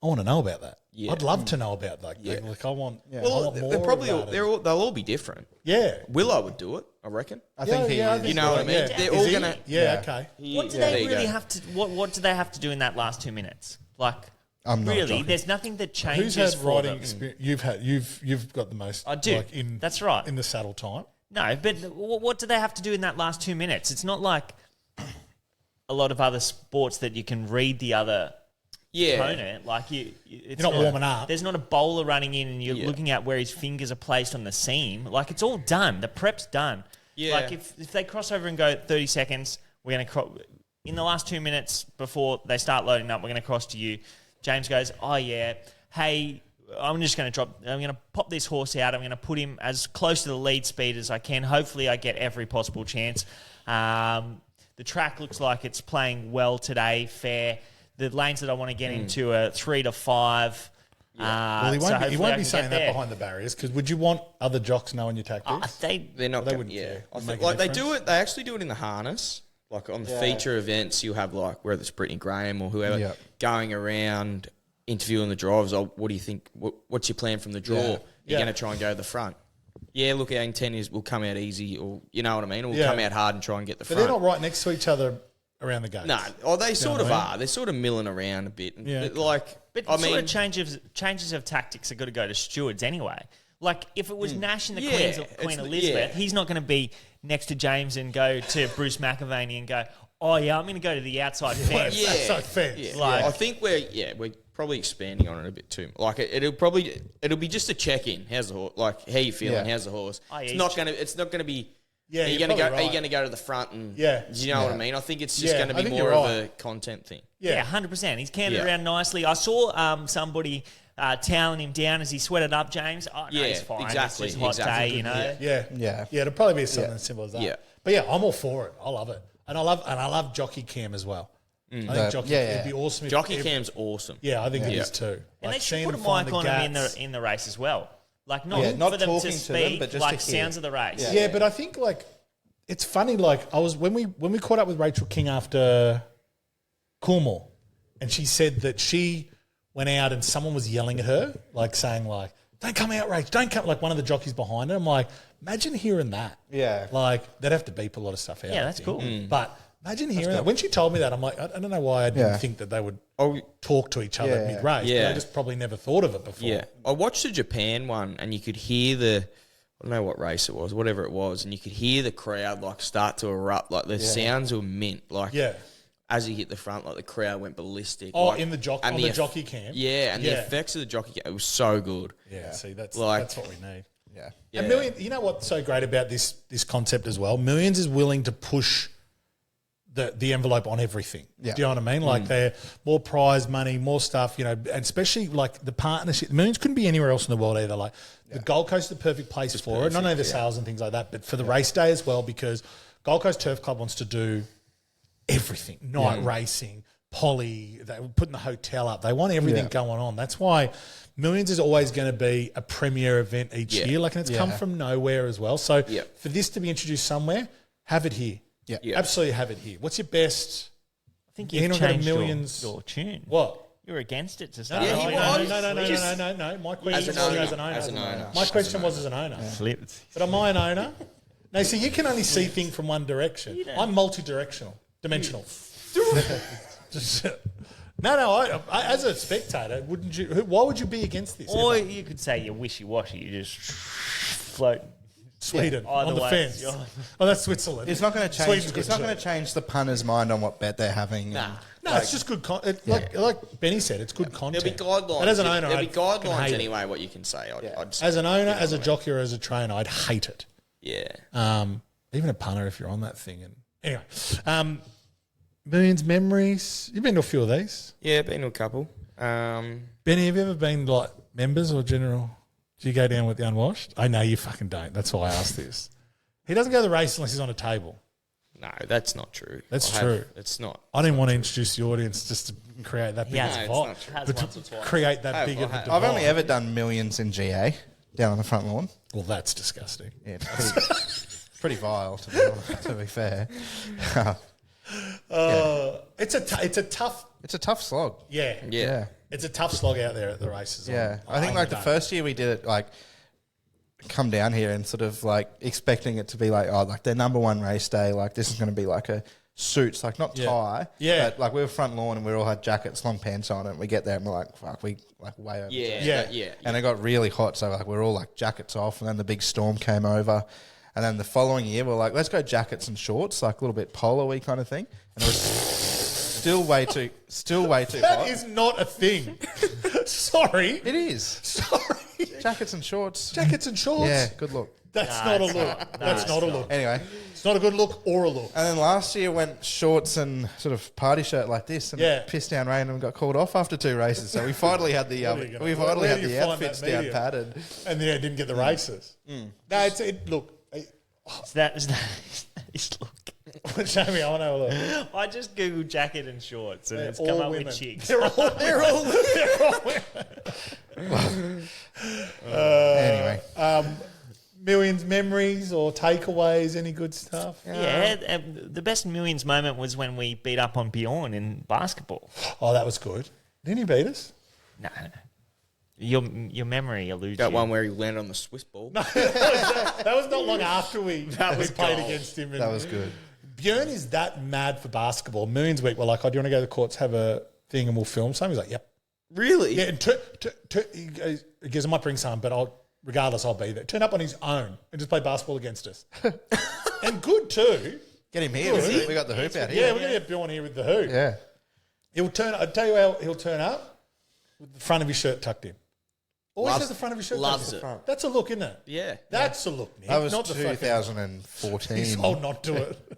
A: I want to know about that.
D: Yeah.
A: I'd love to know about that. Like I want. I want more.
D: they're probably
A: about it.
D: they'll all be different.
A: Yeah.
D: Willow would do it, I reckon.
B: I think he
A: I
B: is.
A: think
D: You know what I mean?
A: yeah.
D: They're
A: Is
D: all
A: he?
D: gonna.
A: Yeah. Okay.
C: What do
D: there
C: they
D: you
C: really
D: go.
C: have to? What do they have to do in that last 2 minutes? Like,
B: I'm not a
C: really,
B: jockey.
C: there's nothing that
A: Who's
C: changes
A: had
C: for
A: riding
C: them.
A: experience? You've got the most.
C: I do.
A: Like in,
C: That's right.
A: In the saddle time.
C: No, but what do they have to do in that last 2 minutes? It's not like a lot of other sports that you can read the other opponent. Like it's
A: You're not warming up.
C: There's not a bowler running in and you're
D: Yeah.
C: looking at where his fingers are placed on the seam. Like it's all done. The prep's done.
D: Yeah.
C: Like if they cross over and go 30 seconds, we're going to in the last 2 minutes before they start loading up, we're going to cross to you. James goes, oh yeah, hey, I'm going to pop this horse out. I'm going to put him as close to the lead speed as I can. Hopefully I get every possible chance. The track looks like it's playing well today, fair. The lanes that I want to get into are 3 to 5.
A: Well, he
C: so
A: won't be,
C: hopefully
A: he
C: I
A: won't
C: can
A: be
C: get
A: saying that
C: there.
A: behind the barriers because would you want other jocks knowing your tactics?
D: They're not.
A: They
D: They
A: wouldn't care.
D: I
A: It'd
D: think,
A: make a
D: like they
A: difference.
D: do it. They actually do it in the harness. Like on the feature events, you'll have like whether it's Brittany Graham or whoever
B: Yeah.
D: going around interviewing the drivers. Oh, what do you think? What's your plan from the draw?
B: Yeah.
D: You're
A: Yeah.
D: going to try and go to the front. Yeah, look, our intent is we'll come out easy, or you know what I mean, or we'll
A: Yeah.
D: come out hard and try and get the
A: But
D: front.
A: they're not right next to each other around the gates.
D: No, or they sort of
A: what I mean?
D: are. They're sort of milling around a bit.
A: Yeah.
D: But like,
C: But
D: I
C: sort
D: mean,
C: of changes of tactics are got to go to stewards anyway. Like if it was Nash and the
D: Yeah,
C: Queen
D: it's-
C: Elizabeth,
D: yeah.
C: he's not going to be next to James and go to Bruce McAvaney and go, Oh yeah, I'm going to go to the outside fence.
D: Yeah.
A: So fence.
D: Yeah.
C: Like-
D: I think we're probably expanding on it a bit too. Like it'll be just a check in. How's the horse? Like how you feeling?
B: Yeah.
D: How's the horse?
C: Oh, yeah,
D: It's not gonna be.
A: Yeah,
D: Are you
A: you're
D: gonna go?
A: probably
D: Are you
A: right.
D: gonna go to the front and?
A: Yeah.
D: Do you know what I
B: Yeah.
D: mean? I think it's just
A: Yeah,
D: gonna
A: I
D: be
A: think
D: more
A: you're
D: of
A: right.
D: a content thing.
C: Yeah, 100%. He's canted
D: Yeah.
C: around nicely. I saw somebody toweling him down as he sweated up, James. Oh, no,
D: Yeah,
C: he's fine.
D: exactly,
C: It's just a hot
D: exactly.
C: day, you know.
D: Yeah.
A: Yeah.
B: Yeah.
A: It'll probably be something
B: Yeah.
A: as simple as that.
D: Yeah.
A: But yeah, I'm all for it. I love it. And I love jockey cam as well. I think jockey
B: yeah,
A: it'd be awesome if
D: Jockey cam's awesome.
A: Yeah, I think it
D: Yeah.
A: is too.
C: And they
A: seeing
C: should put a
A: him find
C: mic on him
A: gats.
C: in the race as well. Like, not,
B: Yeah, not
C: for them to
B: talking to them,
C: speak,
B: but just
C: like
B: to hear.
C: sounds of the race.
B: Yeah.
A: Yeah, but I think like it's funny. Like I was when we caught up with Rachel King after Coolmore, and she said that she went out and someone was yelling at her, like saying like, "Don't come out, Rach! Don't come!" Like one of the jockeys behind her. I'm like, imagine hearing that.
B: Yeah.
A: Like they'd have to beep a lot of stuff out.
C: Yeah,
A: I
C: that's
A: think.
C: cool.
A: But imagine hearing that. When she told me that, I'm like, I don't know why I didn't
B: Yeah.
A: think that they would
D: Oh,
A: talk to each other
B: Yeah.
A: mid race.
D: Yeah.
A: I just probably never thought of it before.
D: yeah. I watched the Japan one, and you could hear I don't know what race it was, whatever it was, and you could hear the crowd like start to erupt. Like the sounds were mint. Like
A: Yeah.
D: as he hit the front, like the crowd went ballistic.
A: Oh,
D: like,
A: in the jockey
D: and
A: on the
D: eff-
A: jockey cam.
D: Yeah, and the
A: Yeah.
D: effects of the jockey cam, it was so good.
A: Yeah. See, that's
D: Like-
A: what we need.
B: Yeah.
A: And
D: Yeah.
A: Millions, you know what's so great about this concept as well? Millions is willing to push the envelope on everything.
B: Yeah.
A: Do you know what I mean? Like they're more prize money, more stuff, you know, and especially like the partnership. Millions couldn't be anywhere else in the world either. Like the Gold Coast is the perfect place for it. Not only the sales and things like that, but for the race day as well, because Gold Coast Turf Club wants to do everything. Night racing, poly, they're putting the hotel up. They want everything going on. That's why Millions is always going to be a premier event each
D: Yeah.
A: year. Like, and it's come from nowhere as well. So
D: Yeah.
A: for this to be introduced somewhere, have it here.
B: Yeah.
D: Yeah.
A: Absolutely have it here. What's your best?
C: I think
A: You're
C: you've
A: not gonna
C: changed
A: Millions-
C: your tune.
A: What?
C: You're against it to
A: No,
C: start.
D: Yeah,
A: no,
D: he
A: no,
D: was.
A: no, no, no,
D: Just-
A: no, no, no. My question
D: an
A: was
D: owner.
A: as an owner.
D: As an owner.
A: My
D: As
A: question
D: an
A: was as an owner.
C: Flipped.
A: But am I an owner? No, so you can only see things from one direction. I'm multi-directional, dimensional. Just- no. I, as a spectator, wouldn't you? Why would you be against this?
C: Or
A: ever?
C: you could say you're wishy-washy. You just float.
A: Sweden
C: Either
A: on the
C: way,
A: fence.
C: you're-
A: Oh, that's Switzerland.
B: It's not going to change.
A: Sweden's good
B: It's not
A: too.
B: going to change the punter's mind on what bet they're having.
C: Nah.
A: No, it's just good. Like Benny said, it's good content.
D: There'll be guidelines.
A: But as an owner,
D: there'll be
A: I'd fucking
D: guidelines
A: hate it.
D: anyway. What you can say. I'd
A: As an owner, as a
D: you know
A: jockey, or as a trainer, I'd hate it.
D: what I mean?
A: Even a punter if you're on that thing. And anyway, Millions memories. You've been to a few of these.
D: Yeah, been to a couple.
A: Benny, have you ever been like members or general? Do you go down with the unwashed? I know you fucking don't. That's why I asked this. He doesn't go to the race unless he's on a table.
D: No, that's not true.
A: That's true.
D: It's not.
A: I didn't want to introduce the audience just to create that big
C: Yeah,
A: of a
C: it's
A: divide.
D: not true.
C: Has
A: But
C: once or
A: to
C: twice.
A: create that
D: Oh,
A: big
D: well,
A: of a
D: I've
A: divide.
B: I've only ever done millions in GA down on the front lawn.
A: Well, that's disgusting.
B: Yeah, it's pretty vile to be fair.
A: It's a tough.
B: It's a tough slog.
A: Yeah.
D: Yeah.
A: It's a tough slog out there at the races.
B: Yeah, I think
A: on
B: like the
A: day.
B: first year we did it, like come down here and sort of like expecting it to be like, oh, like their number one race day, like this is going to be like a suits, like not
A: Yeah.
B: tie,
A: Yeah.
B: but like we were front lawn and we all had jackets, long pants on, and we get there and we're like, fuck, we like way over.
D: Yeah.
A: Yeah.
D: Yeah.
B: And it got really hot, so like we're all like jackets off, and then the big storm came over, and then the following year we're like, let's go jackets and shorts, like a little bit polo-y kind of thing, and it was still way too
A: That
B: hot.
A: is not a thing. Sorry.
B: It is
A: Sorry.
B: jackets and shorts.
A: Jackets and shorts.
B: Yeah, good look.
A: That's
C: Nah,
A: not a
C: it's
A: look.
C: not. Nah,
A: That's
C: it's
A: not a
C: not.
A: look.
B: Anyway.
A: It's not a good look or a look.
B: And then last year went shorts and sort of party shirt like this, and
A: Yeah.
B: pissed down rain, and got called off after 2 races. So we finally had the
A: Where do you go?
B: we
A: Where
B: finally
A: do
B: had
A: you
B: the
A: find
B: outfits
A: that
B: down
A: medium?
B: padded.
A: And then I didn't get the races. No, look.
C: Is that his look?
A: Show me. I want to have a look.
C: I just googled jacket and shorts and
A: They're
C: it's
A: all
C: come up
A: women.
C: with chicks.
A: They're all women.
B: Anyway,
A: Millions memories or takeaways, any good stuff?
C: Yeah, the best Millions moment was when we beat up on Bjorn in basketball.
A: Oh, that was good. Didn't he beat us?
C: No. Your memory eludes
D: That
C: you.
D: one where he landed on the Swiss ball.
A: That was not long after we
D: was
A: played
D: gold.
A: against him.
B: that was good.
A: Björn is that mad for basketball. Millions week, we're like, oh, do you want to go to the courts, have a thing, and we'll film some? He's like, yep.
D: Really?
A: Yeah, and he goes, I might bring some, but regardless, I'll be there. Turn up on his own and just play basketball against us. And good too.
B: Get him here.
A: Good.
B: We got the hoop out
A: Yeah,
B: here.
A: we're going to get Bill on here with the hoop.
B: Yeah.
A: He'll turn. I'll tell you how he'll turn up with the front of his shirt tucked in. Always
D: Loves-
A: has the front of his shirt
D: loves
A: tucked in.
D: it.
A: That's a look, isn't it?
D: Yeah.
A: That's a look, Nick.
B: That was
A: not the fucking.
B: 2014.
A: He's told not to it.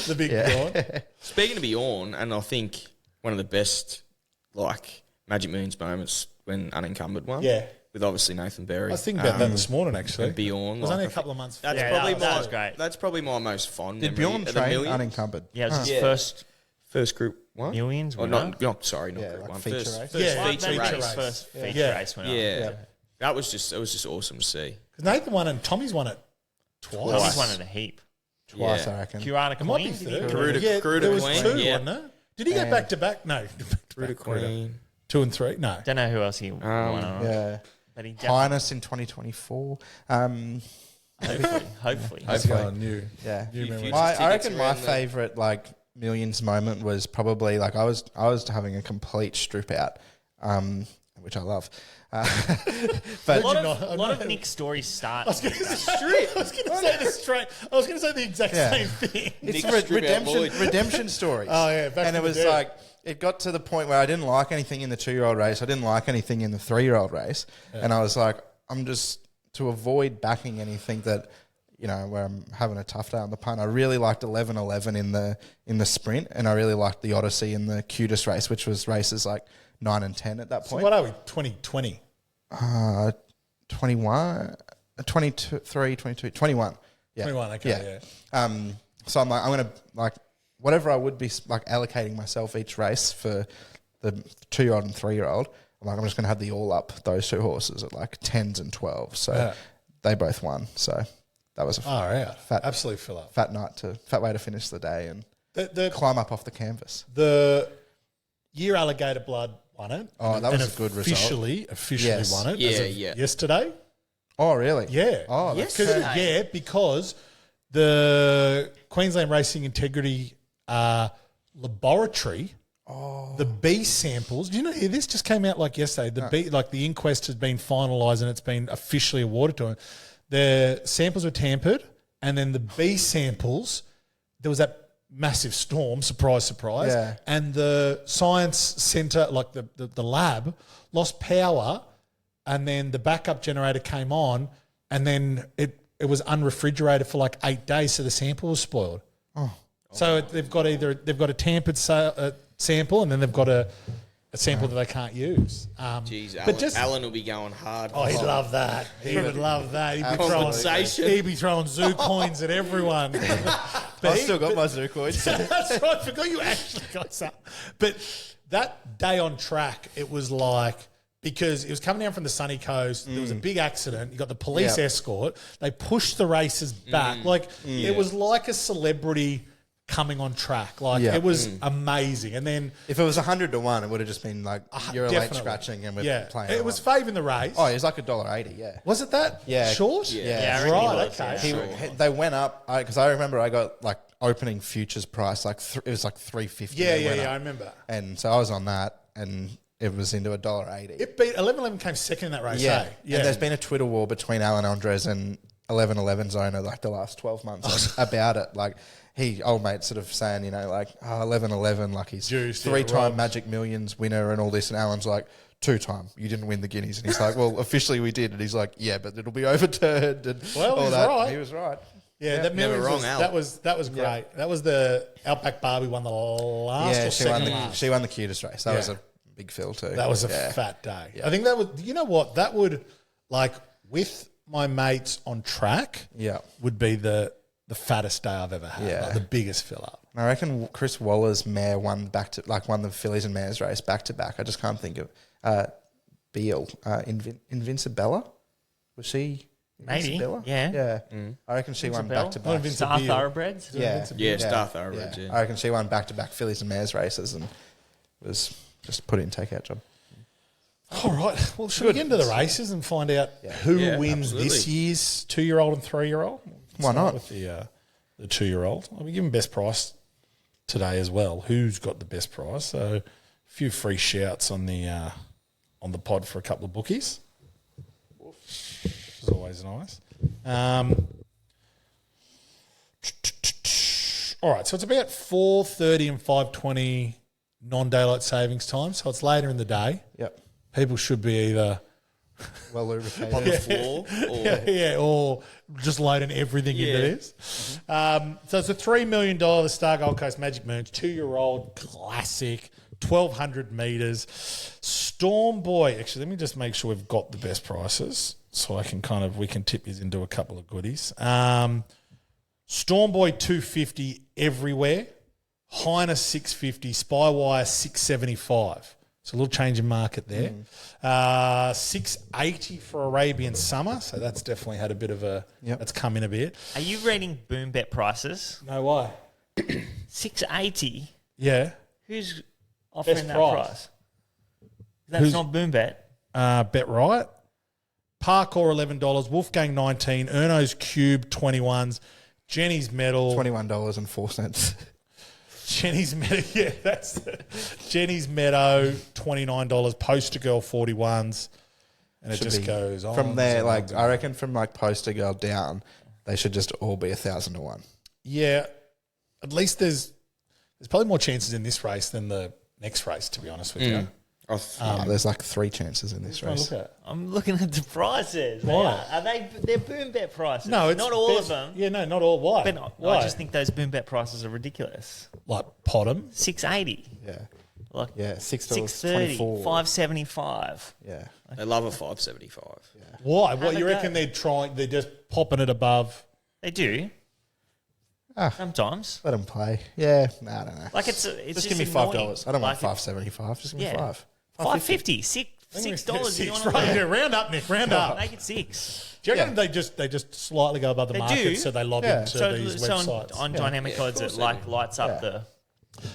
A: The big
B: Yeah.
A: Bjorn.
D: Speaking of Bjorn, and I think one of the best like Magic Millions moments when Unencumbered won.
A: Yeah.
D: With obviously Nathan Berry.
A: I was thinking about that this morning, actually.
D: And Bjorn.
A: It was
D: like,
A: only
D: I
A: a couple of months.
D: That's
C: Yeah,
D: probably
C: that
D: my,
C: was great.
D: That's probably my most fond
B: Did
D: memory
B: Bjorn
D: of the
B: train
D: Millions.
B: unencumbered?
C: Yeah, it was his
D: Yeah.
C: first
D: Group one?
C: Millions.
D: Oh,
C: winner.
D: not sorry, not
B: Yeah,
D: Group
B: like
D: one.
B: feature
D: First,
B: race.
D: first
A: Yeah,
D: feature
A: feature
D: race.
A: race.
C: First feature
A: Yeah.
C: race winner.
D: Yeah. That was just awesome to see.
A: Because Nathan won and Tommy's won it twice.
C: Tommy's won it a heap.
B: Twice,
D: Yeah.
B: I reckon.
C: Curana
A: It might be
C: Queen. did he
A: third.
C: win?
D: Garuda- Garuda
A: there was
D: Queen,
A: two,
D: yeah.
A: wasn't it? Did he go
B: And-
A: back to back? No.
D: Garuda Queen.
A: 2 and 3? No.
C: Don't know who else he won on.
B: Yeah.
C: But he definitely,
B: Highness in 2024.
C: hopefully.
A: Oh, new.
B: Yeah.
A: New memory.
D: futures
B: I
D: tickets
B: reckon my
D: around the-
B: favourite like Millions moment was probably like I was having a complete strip out, which I love. But
C: A lot
A: not-
C: of,
A: I
C: lot
A: know.
C: of Nick's stories start.
A: I was going to say the exact
B: Yeah.
A: same thing.
B: it's
D: Nick
B: a
D: strip out
B: redemption
D: Lloyd.
B: redemption story.
A: Oh, yeah, back
B: and it
A: from the
B: was
A: dead.
B: like it got to the point where I didn't like anything in the 2-year-old race. I didn't like anything in the 3-year-old race, and I was like, I'm just to avoid backing anything that. Where I'm having a tough day on the punt. I really liked 11:11 in the sprint, and I really liked the Odyssey in the cutest race, which was races like 9 and 10 at that
A: So
B: point.
A: what are we? 2020.
B: 21, 23, 22, 21. Yeah.
A: 21, okay, yeah.
B: So I'm like, I'm gonna like whatever I would be like allocating myself each race for the 2-year-old and 3-year-old. I'm like, I'm just gonna have the all up those two horses at like 10s and 12s. So
A: Yeah.
B: they both won. So that was a
A: Oh, yeah.
B: Fat-
A: Absolute fill up.
B: fat way to finish the day and
A: The
B: climb up off the canvas.
A: year Alligator Blood won it.
B: Oh, that
A: and
B: was a good result.
A: Officially
B: Yes.
A: won it.
D: Yeah,
A: as of
D: yeah.
A: Yesterday.
B: Oh, really?
A: Yeah.
B: Oh, that's
C: Yes.
B: good.
A: Yeah, because the Queensland Racing Integrity Laboratory, the B samples. Do you know this just came out like yesterday? The inquest has been finalised and it's been officially awarded to them. The samples were tampered, and then the B samples, there was that massive storm. Surprise, surprise.
B: Yeah.
A: And the science centre, like the lab, lost power. And then the backup generator came on, and then it was unrefrigerated for like 8 days, so the sample was spoiled. So they've got a tampered sample, and then they've got a sample that they can't use.
D: Jeez,
A: but
D: Alan will be going hard.
A: Oh, he'd love that. He would love that.
D: Compensation.
A: He'd be throwing zoo coins at everyone.
B: I still got my zoo coins.
A: That's right. I forgot you actually got some. But that day on track, it was like, because it was coming down from the sunny coast, there was a big accident. You got the police
B: Yep.
A: escort. They pushed the races back. It was like a celebrity coming on track. Like
B: Yeah.
A: it was amazing. And then
B: If it was 100 to 1, it would have just been like you're a late
A: definitely.
B: scratching and we're playing.
A: It was favouring the race.
B: Oh, it was like $1.80. Yeah.
A: Was it that?
B: Yeah.
A: Short?
C: Yeah, I reckon he
A: Right.
C: was,
A: Okay.
C: yeah.
B: They went up because I remember I got like opening futures price like it was like $3.50.
A: Yeah,
B: they
A: yeah,
B: went
A: yeah. I
B: up.
A: remember.
B: And so I was on that, and it was into $1.80.
A: It beat 11-11 came second in that race.
B: Yeah,
A: eh? Yeah.
B: And there's been a Twitter war between Alan Andres and 11-11's owner like the last 12 months about it. Like old mate sort of saying, 11-11, like he's
A: Juiced, yeah,
B: 3-time
A: robbed.
B: Magic Millions winner and all this, and Alan's like 2-time, you didn't win the guineas, and he's like, well, officially we did, and he's like, yeah, but it'll be overturned, and
A: Well,
B: all
A: he's
B: that.
A: right.
B: He was right.
A: Yeah, that
D: never
A: Millions
D: wrong,
A: was,
D: Al.
A: that was great. That was the Outback Barbie won the last
B: Yeah,
A: or
B: she won
A: second
B: the
A: last.
B: she won the cutest race. That was
A: Yeah.
B: a big fill too.
A: That was a
B: Yeah.
A: fat day. I think that would. You know what? That would like with my mates on track.
B: Yeah.
A: would be the fattest day I've ever had.
B: Yeah.
A: Like the biggest fill up.
B: I reckon Chris Waller's mare won the fillies and mares race back to back. I just can't think of Beale, Invincibella. Was she?
C: Maybe,
B: Invincibella?
C: yeah.
B: Yeah. I reckon she won back to
A: Not
B: back.
A: Invincible.
C: Star
A: Beale.
C: Thoroughbreds.
B: Yeah.
D: Yeah, Star Thoroughbreds, yeah.
B: I reckon she won back to back fillies and mares races and was just put in takeout job.
A: All right. Well, should we get into the races and find out who
D: Yeah,
A: wins this
D: absolutely.
A: year's 2-year-old and 3-year-old?
B: Why not?
A: With the 2-year-old. I'll be giving best price today as well. Who's got the best price? So a few free shouts on the pod for a couple of bookies. Which is always nice. All right, so it's about 4:30 and 5:20 non-daylight savings time. So it's later in the day.
B: Yep.
A: People should be either
B: Well lubricated.
D: On the floor. Or,
A: or just loading everything into
D: Yeah.
A: this. So it's a $3 million the Star Gold Coast Magic Moons 2-year-old classic, 1,200 metres. Storm Boy. Actually, let me just make sure we've got the best prices so we can tip these into a couple of goodies. Storm Boy 250 everywhere. Highness 650, Spywire 675. So a little change in market there. 680 for Arabian Summer. So that's definitely had a bit of a.
B: Yep.
A: That's come in a bit.
C: Are you reading Boom Bet prices?
A: No, why?
C: 680.
A: Yeah.
C: Who's offering
A: Best
C: that
A: price.
C: price? That's
A: Who's-
C: not Boom Bet.
A: Bet right. Parkour $11. Wolfgang 19. Erno's Cube 21s. Jenny's Metal.
B: $21.04.
A: Jenny's Meadow, yeah, that's it. Jenny's Meadow, $29. Poster Girl, 41s. And it
B: Should
A: just
B: be-
A: goes on.
B: From there,
A: and on
B: like
A: and
B: I
A: on.
B: reckon from like Poster Girl down, they should just all be 1,000 to 1.
A: Yeah, at least there's probably more chances in this race than the next race, to be honest with you.
B: There's like 3 chances in this
A: Have a
B: race.
A: look at it.
C: I'm looking at the prices.
A: Why?
C: Are they? They're Boom Bet prices.
A: No, it's
C: not all
A: best-
C: of them.
A: Yeah, no, not all. Why?
C: But
A: Why?
C: I just think those Boom Bet prices are ridiculous.
A: like Potom.
C: 680.
B: Yeah,
C: Like
B: yeah,
C: $630,
B: $6.24.
C: $575.
B: Yeah,
D: they love a 575.
A: Why?
C: Have
A: What
C: a
A: you
C: go.
A: reckon they're trying? They're just popping it above.
C: They do.
B: Ah.
C: Sometimes.
B: let them play. Yeah, no, I don't know.
C: Like it's
B: Just give me
C: annoying.
B: $5. I don't want
C: Like
B: $5.75. Just give
C: Yeah.
B: me $5.
C: $5.50. $6. You
A: Six,
C: want
A: right?
C: to
A: Yeah, round up, Nick. Round up.
C: make it $6.
A: Do you reckon
B: Yeah.
A: they just slightly go above the
C: They
A: market,
C: do.
A: so they lob
B: Yeah.
A: into
C: So,
A: these
C: so
A: websites?
C: on Dynamic
D: Yeah, of
C: Odds,
D: course
C: it
D: they
C: like
D: do.
C: lights up the.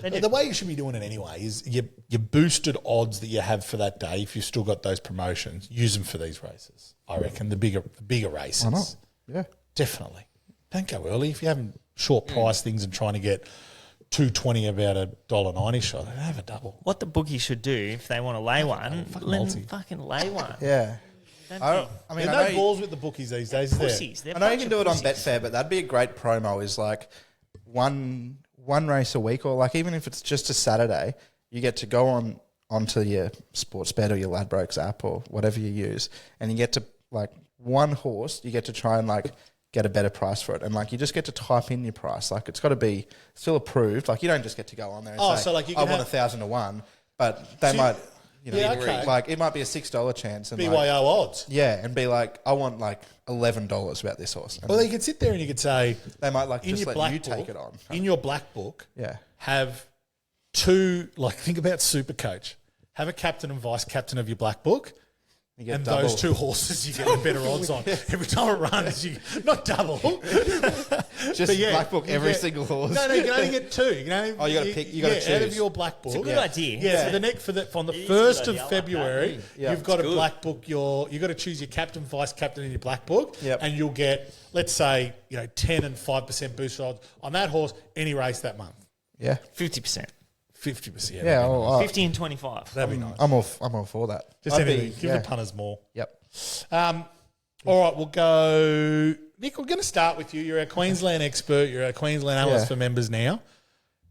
C: They do.
A: The way you should be doing it anyway is your boosted odds that you have for that day. If you've still got those promotions, use them for these races. I reckon the bigger races.
B: Why not? Yeah.
A: Definitely. Don't go early if you haven't short price things and trying to get $2.20 about $1.90 shot. Have a double.
C: What the bookie should do if they want to lay one,
A: fucking
C: let
A: multi.
C: them fucking lay one.
B: Yeah.
C: Don't
B: I,
C: be
B: don't, I mean,
A: There's
B: I
A: no
B: know, you,
A: balls with the bookies these days, is there?
C: pussies. They're
B: I know
C: a
B: you
C: bunch
B: can
C: of
B: do it on
C: pussies.
B: Betfair, but that'd be a great promo. Is like one race a week, or like even if it's just a Saturday, you get to go onto your Sportsbet or your Ladbrokes app or whatever you use, and you get to like one horse. You get to try and like get a better price for it, and like you just get to type in your price. Like it's got to be still approved. Like you don't just get to go on there and
A: Oh,
B: say,
A: so like you
B: I
A: can
B: want
A: have-
B: 1,000 to 1, but they
A: So you-
B: might, you know,
A: Yeah, okay.
B: like it might be a $6 chance, and
A: BYO
B: like,
A: odds.
B: yeah, and be like, I want like $11 about this horse. And
A: Well, you could sit there and you could say,
B: they might like
A: in
B: just
A: your
B: let
A: black
B: you
A: book,
B: take it on.
A: in your black book,
B: Yeah.
A: have two, like think about Supercoach. Have a captain and vice captain of your black book.
B: You get
A: And
B: double.
A: those two horses you get the better odds on. Every time it runs, you not double.
B: Just
A: But yeah,
B: black book
A: you
B: every
A: get-
B: single horse.
A: No, you can only get two. You can only,
B: Oh, you gotta pick- you gotta
A: out of
B: choose.
A: your black book.
C: It's a good idea.
A: Yeah, from the 1st of
C: idea. I like
A: February,
C: that.
B: Yeah,
A: you've got to
D: good.
A: black book you've got to choose your captain, vice captain in your black book,
B: Yep.
A: and you'll get, let's say, 10 and 5% boost odds on that horse any race that month.
B: Yeah.
C: 50%.
A: 50%.
B: Yeah.
A: that'd be
B: well,
C: 50 and 25.
A: That'd be nice.
B: I'm all for that.
A: Just
B: I'd be-
A: anything. Give
B: yeah.
A: the punters more.
B: Yep.
A: All right, we'll go. Nick, we're going to start with you. You're our Queensland expert. You're our Queensland analyst
B: Yeah.
A: for members now.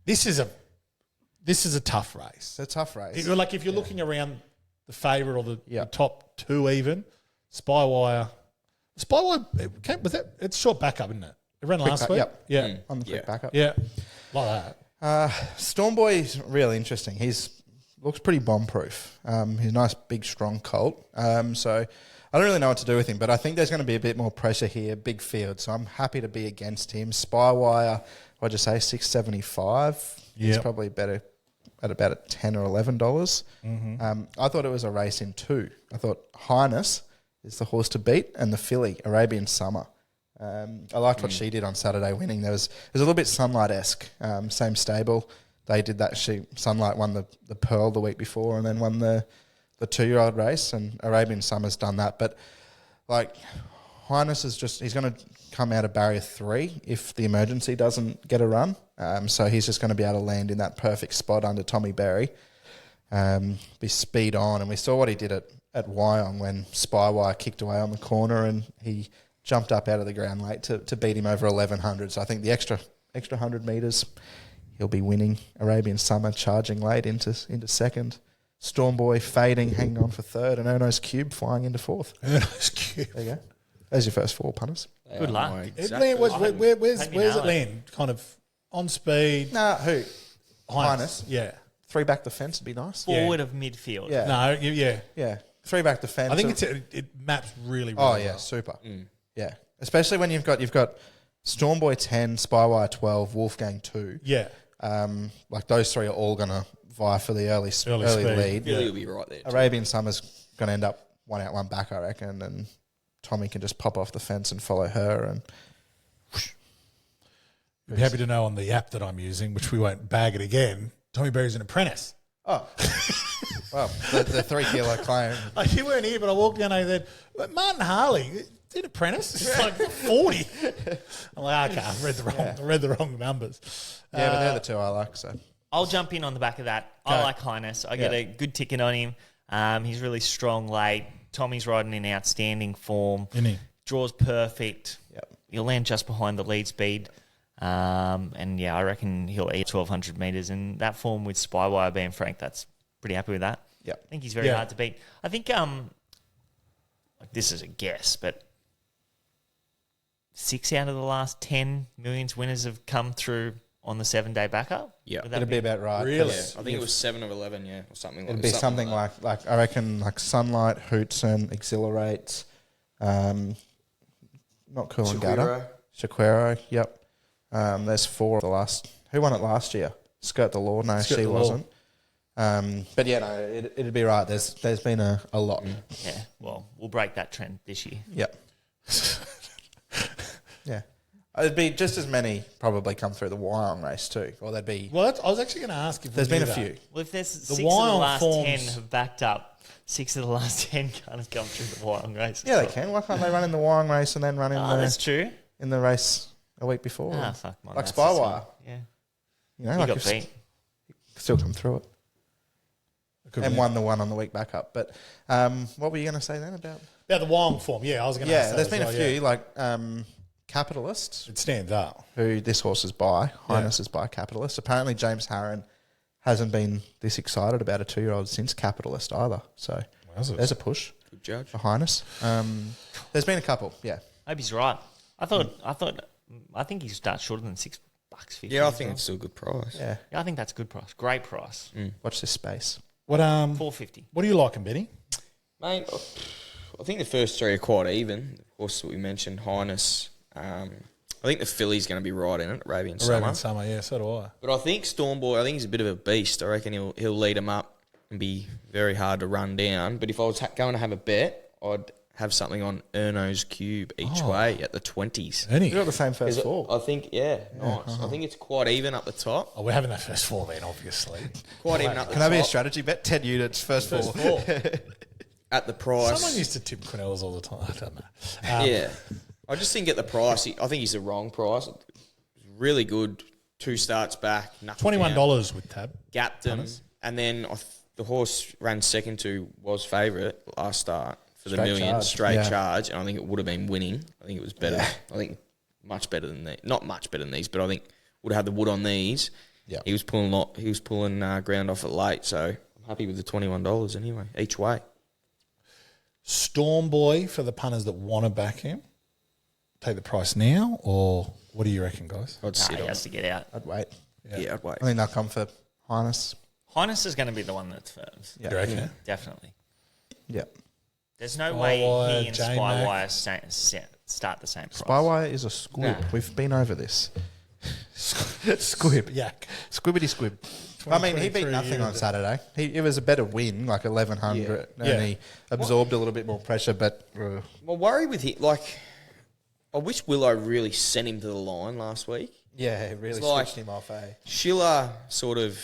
A: This is a tough race.
B: It's a tough race.
A: If you're looking around the favourite or the
B: Yeah.
A: top two even, Spywire. It's short backup, isn't it? It ran last week.
B: Yep.
A: Yeah.
B: On the quick
D: Yeah.
B: backup.
A: Yeah. Like that.
B: Stormboy's really interesting. Looks pretty bomb proof. He's a nice, big, strong colt. So I don't really know what to do with him, but I think there's going to be a bit more pressure here, big field. So I'm happy to be against him. Spywire, what'd you say, $6.75? He's
A: Yep.
B: probably better at about $10 or $11. I thought it was a race in 2. I thought Highness is the horse to beat, and the filly, Arabian Summer. I liked what she did on Saturday, winning. It was a little bit Sunlight-esque. Same stable. They did that. Sunlight won the Pearl the week before, and then won the 2-year-old race. And Arabian Summer's done that. But like Highness is he's going to come out of barrier 3 if the emergency doesn't get a run. So he's just going to be able to land in that perfect spot under Tommy Berry. Be speed on, and we saw what he did at Wyong when Spywire kicked away on the corner, and he jumped up out of the ground late to beat him over 1100. So I think the extra extra 100 metres, he'll be winning. Arabian Summer charging late into second. Stormboy fading, hanging on for third, and Erno's Cube flying into fourth.
A: Erno's Cube.
B: There you go. There's your first 4 punters.
C: Good luck.
A: Where's it land? Kind of on speed.
B: Nah, who? Highness.
A: Yeah.
B: 3 back defence would be nice.
C: Forward of midfield.
B: Yeah.
A: No, yeah.
B: Yeah. 3 back defence.
A: I think it maps really, really
B: Oh yeah,
A: well.
B: super. Yeah, especially when you've got Stormboy 10, Spywire 12, Wolfgang 2.
A: Yeah.
B: Like those 3 are all gonna vie for the early
A: speed.
B: lead.
D: Billy will be right there.
B: Arabian Summer's gonna end up 1 out 1 back, I reckon, and Tommy can just pop off the fence and follow her. And
A: You'll be happy to know on the app that I'm using, which we won't bag it again. Tommy Berry's an apprentice.
B: oh, well, the 3 kilo claim.
A: Like, you weren't here, but I walked down and I said, Martin Harley, is he an apprentice? It's like 40. I'm like, okay, I read the wrong numbers.
B: Yeah, but they're the 2 I like. So
C: I'll jump in on the back of that.
A: Go.
C: I like Highness. I get a good ticket on him. He's really strong late. Tommy's riding in outstanding form.
A: Isn't he?
C: Draws perfect.
B: Yep.
C: He'll land just behind the lead speed. And yeah, I reckon he'll eat 1,200 metres. And that form with Spywire being frank, that's pretty happy with that.
B: Yep.
C: I think he's very hard to beat. I think this is a guess, but 6 out of the last 10 millions winners have come through on the 7-day backup.
D: Yeah.
C: Would that
B: it'd be about right.
A: Really?
D: Yeah, I think it was 7 of 11, yeah, or something like that.
B: It'd be something like I reckon like Sunlight, Hootson, Exhilarate, not Coolangatta. Shaquero, yep. There's 4 of the last. Who won it last year? Skirt the Law. No,
A: Skirt
B: she
A: the Law.
B: wasn't. But yeah, no, it'd be right. There's been a lot.
C: Yeah, well, we'll break that trend this year.
B: Yep. Yeah. It'd be just as many probably come through the Wyong race too. Or there'd be...
A: Well, I was actually going to ask if
B: There's
A: we
B: been
A: knew
B: a
A: that.
B: few.
C: Well, if there's
A: The
C: 6 of the
A: Wyong
C: last
A: forms-
C: 10 have backed up, 6 of the last 10 can't have come through the Wyong race.
B: Yeah, they can. Why can't they run in the Wyong race and then run in,
C: That's true.
B: in the race a week before?
C: Ah, fuck, man.
B: Like
C: that's
B: Spywire.
C: Yeah.
B: You know,
C: He
B: like
C: got
B: if-
C: beat.
B: still come through it.
A: Could
B: And
A: be.
B: won the one on the week back up. But what were you going to say then about...
A: About the Wong form, yeah, I was going to ask
B: Yeah,
A: that
B: there's
A: as
B: been a
A: well,
B: few,
A: yeah.
B: like Capitalist,
A: It stands up.
B: who this horse is by. Highness is by Capitalist. Apparently James Harron hasn't been this excited about a 2-year-old since Capitalist either. So
A: Wowzers.
B: there's a push
D: Good judge.
B: for Highness. There's been a couple, yeah.
C: Hope he's right. I think he starts shorter than $6.50.
D: Yeah, I
C: as
D: think
C: well.
D: it's still a good price.
B: Yeah,
C: Yeah, I think that's a good price. Great price.
B: watch this space.
A: What
C: $4.50.
A: What do you like, Benny?
D: Mate, I think the first 3 are quite even. Of course, we mentioned Highness. I think the filly's going to be right in it, Arabian Summer.
A: Arabian Summer, yeah, so do I.
D: But I think Stormboy, I think he's a bit of a beast. I reckon he'll lead him up and be very hard to run down. But if I was going to have a bet, I'd have something on Erno's Cube each way at the 20s.
A: Ernie.
B: You got the same first 4.
D: I think, nice. I think it's quite even up the top.
A: Oh, we're having that first 4 then, obviously.
D: Quite even up the
B: Can
D: top.
B: that be a strategy bet? 10 units, first 4.
A: First 4.
D: At the price.
A: Someone used to tip Quinellas all the time. I don't know.
D: Yeah. I just think at the price, I think he's the wrong price. Really good. 2 starts back.
A: $21 with tab.
D: Gapped him. And then the horse ran second to was favourite last start for the
B: Straight
D: million.
B: charge.
D: Straight
B: Yeah.
D: charge. And I think it would have been winning. I think it was better.
B: Yeah.
D: I think much better than these. Not much better than these, but I think would have had the wood on these.
B: Yeah.
D: He was pulling ground off at late. So I'm happy with the $21 anyway, each way.
A: Stormboy for the punters that want to back him. Take the price now, or what do you reckon, guys?
D: I'd
C: Nah,
D: sit
C: he
D: on.
C: has to get out.
B: I'd wait.
D: Yeah, I'd wait.
B: I think they'll come for Highness.
C: Highness is going to be the one that firms.
B: Yeah.
A: You reckon?
C: Definitely.
B: Yeah.
C: There's no
A: Spywire,
C: way he and
A: J-Mac.
C: Spywire start the same price.
B: Spywire is a squib.
C: Nah.
B: We've been over this. Squib.
A: Yak.
B: Squibbity squib. I mean, he beat
A: 2023
B: nothing on
A: year.
B: Saturday. It was a better win, like 1,100, and
A: Yeah.
B: he absorbed a little bit more pressure, but
D: My worry with him, I wish Willow really sent him to the line last week.
B: yeah, it really
D: It's like-
B: switched him off, eh?
D: Schiller sort of,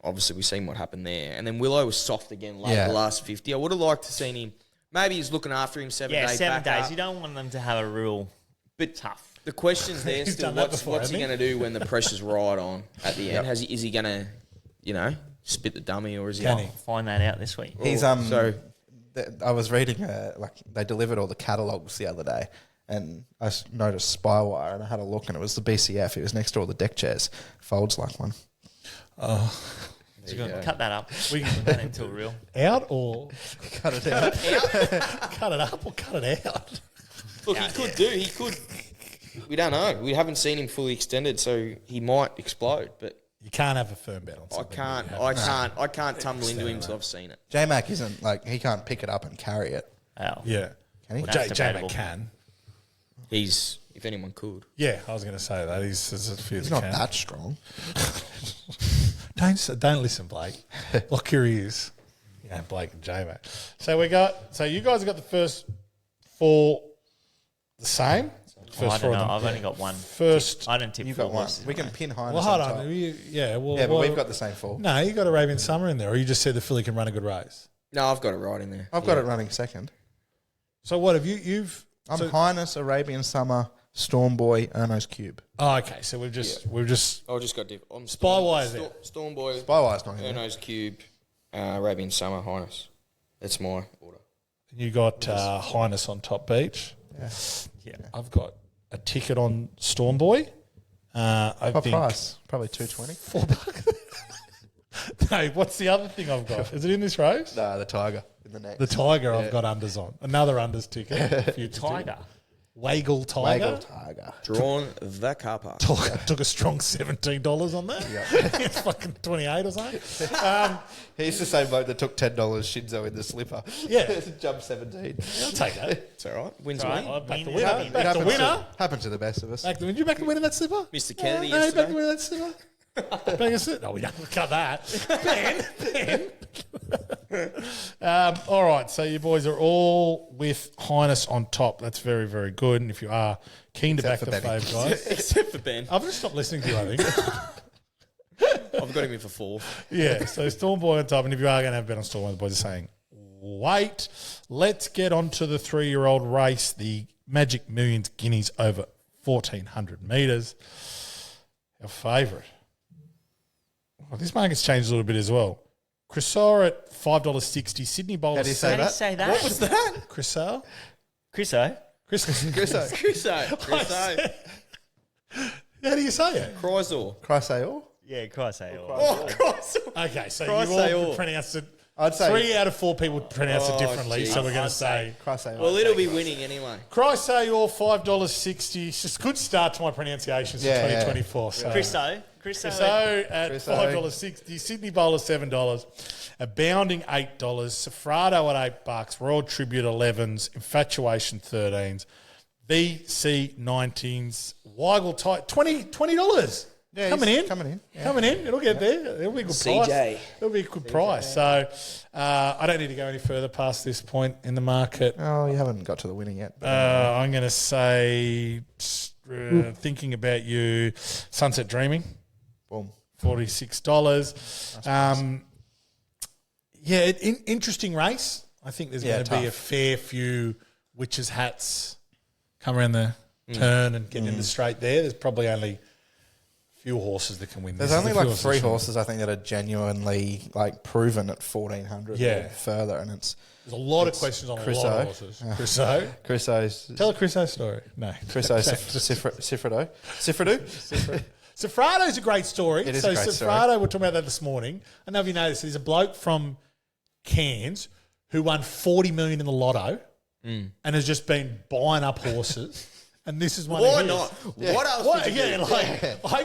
D: obviously we've seen what happened there, and then Willow was soft again late
B: Yeah.
D: the last 50. I would have liked to seen him, maybe he's looking after him 7
C: Yeah,
D: days
C: 7
D: back
C: days.
D: up.
C: You don't want them to have a real
D: But
C: tough.
D: the question's there
A: He's
D: still,
A: done that
D: what's
A: before,
D: he
A: hasn't
D: going to do when the pressure's right on at the end? Is he going to, spit the dummy, or is he...
A: Can he?
C: Find that out this week.
B: He's
D: So
B: I was reading they delivered all the catalogues the other day, and I noticed Spywire, and I had a look, and it was the BCF. It was next to all the deck chairs. Folds like one.
C: Cut that up. We can put that into a reel.
A: Out or
B: Cut it out.
A: cut it up or cut it out?
D: Look, he could. We don't know. We haven't seen him fully extended, so he might explode. But
A: You can't have a firm bet on
D: I
A: something.
D: I can't tumble into him until I've seen it.
B: J-Mac isn't like, he can't pick it up and carry it.
C: Oh.
A: Yeah.
B: Can he?
A: Well,
C: That's
A: J-Mac
C: debatable.
A: can.
D: He's, if anyone could.
A: Yeah, I was going to say that. There's a few
B: He's
A: that
B: not
A: can.
B: that strong.
A: Don't listen, Blake. Lock your ears. Yeah, Blake and J-Mac. So you guys have got the first 4 the same?
C: Oh, I
A: First
C: don't
A: 4
C: know.
A: of them.
C: I've only got one.
A: First.
C: I don't tip
B: You've
C: 4
B: got one.
C: horses.
B: We can pin Highness
A: Well, hold
B: on
A: on.
B: top.
A: Well,
B: But we've got the same 4.
A: No, you got Arabian Summer in there, or you just said the filly can run a good race.
D: No, I've got it right in there.
B: I've got it running second.
A: So what have you've?
B: I'm
A: so,
B: Highness, Arabian Summer, Stormboy, Erno's Cube.
A: oh, okay. So we've just
D: I've just got I'm
A: Spywire's there.
D: Stormboy,
B: Spywire's not in there.
D: Erno's Cube, Arabian Summer, Highness. That's my order.
A: you got Highness on Top Beach.
C: Yeah.
A: I've got a ticket on Stormboy. I
B: What
A: think
B: price? Probably $2.20.
A: $4. No, what's the other thing I've got? Is it in this race?
B: No, the Tiger in the next.
A: The Tiger I've got unders on. Another unders ticket. Future
C: Tiger.
A: ticket. Waggle Tiger.
B: Waggle Tiger.
D: Drawn the car park.
A: Took a strong $17 on that. It's fucking 28 or something.
B: He's the same bloke that took $10 Shinzo in the slipper.
A: Yeah.
B: Jump 17.
A: I'll take that.
D: It's all right. Wins
C: Right.
D: winning.
C: I
A: Back
C: mean,
A: the
C: it's
A: winner.
C: happening.
A: Back the winner.
B: Happens to the best of us.
A: Back the winner. Did you back the winner of that slipper?
D: Mr. Kennedy
A: No, back
D: yesterday.
A: the winner of that slipper. Back a slipper. No, we don't cut that. Ben. All right, so you boys are all with Highness on top. That's very, very good. And if you are keen to
B: Except
A: back the
B: for Benny.
A: fave, guys,
D: Except for Ben.
A: I've just stopped listening to you, I think.
D: I've got him in for 4.
A: Yeah, so Stormboy on top. And if you are going to have a bet on Stormboy, the boys are saying, wait, let's get on to the 3-year-old race, the Magic Millions Guineas over 1,400 metres. Our favourite. Oh, this market's changed a little bit as well. Crisar at $5.60. Sydney Bowler.
B: How do you say
C: How do you
B: that?
C: say that?
D: What was that?
A: Crisar?
C: Chriso?
B: Grisso.
D: Crusoe.
A: How do you say it?
D: Chrysor.
B: Chrysaor?
C: Yeah, Chriso.
D: Oh, Chrysor.
A: Okay, so
C: Christ
A: you
C: say
A: all
C: all.
A: pronounce it.
B: I'd say
A: 3 out of 4 people pronounce it
D: Oh,
A: differently, so
D: geez.
A: we're going to
C: I'd
A: say.
B: Chrysaor.
D: Well, it'll be winning anyway.
A: Chrysayor, $5.60. It's just a good start to my pronunciations
B: Yeah,
A: for
B: yeah.
A: 2024. So.
C: Chriso.
A: So at
B: Chriso.
A: $5.60, Sydney Bowler $7, Abounding $8, Safrado at $8, Royal Tribute 11s, Infatuation 13s, VC 19s, Weigel Tight $20.
B: Yeah,
A: Coming
B: he's
A: in.
B: coming in.
A: Coming in. It'll get there. It'll be a good
D: CJ.
A: price. It'll be a good price. So I don't need to go any further past this point in the market.
B: Oh, you haven't got to the winning yet.
A: I'm going to say, thinking about you, Sunset Dreaming.
B: Boom.
A: $46. Interesting race. I think there's going to be a
B: tough.
A: fair few witches' hats come around the turn and get into straight there. There's probably only a few horses that can win.
B: There's
A: This is
B: only
A: a few
B: like 3
A: from-
B: horses I think that are genuinely like proven at 1,400
A: Yeah.
B: or further, and it's
A: There's a lot of questions on a lot
B: Crusoe.
A: of horses. Crusoe.
B: Crusoe's
A: Tell a Crusoe story. No.
B: Cifrado.
A: Safrado's a great story.
B: It is
A: so
B: a great
A: Safrado,
B: story.
A: we were talking about that this morning. I don't know if you noticed, there's a bloke from Cairns who won $40 million in the lotto and has just been buying up horses. And this is one
D: Why
A: of his.
D: not? What else
A: What?
D: would you
A: Yeah,
D: do?
A: like I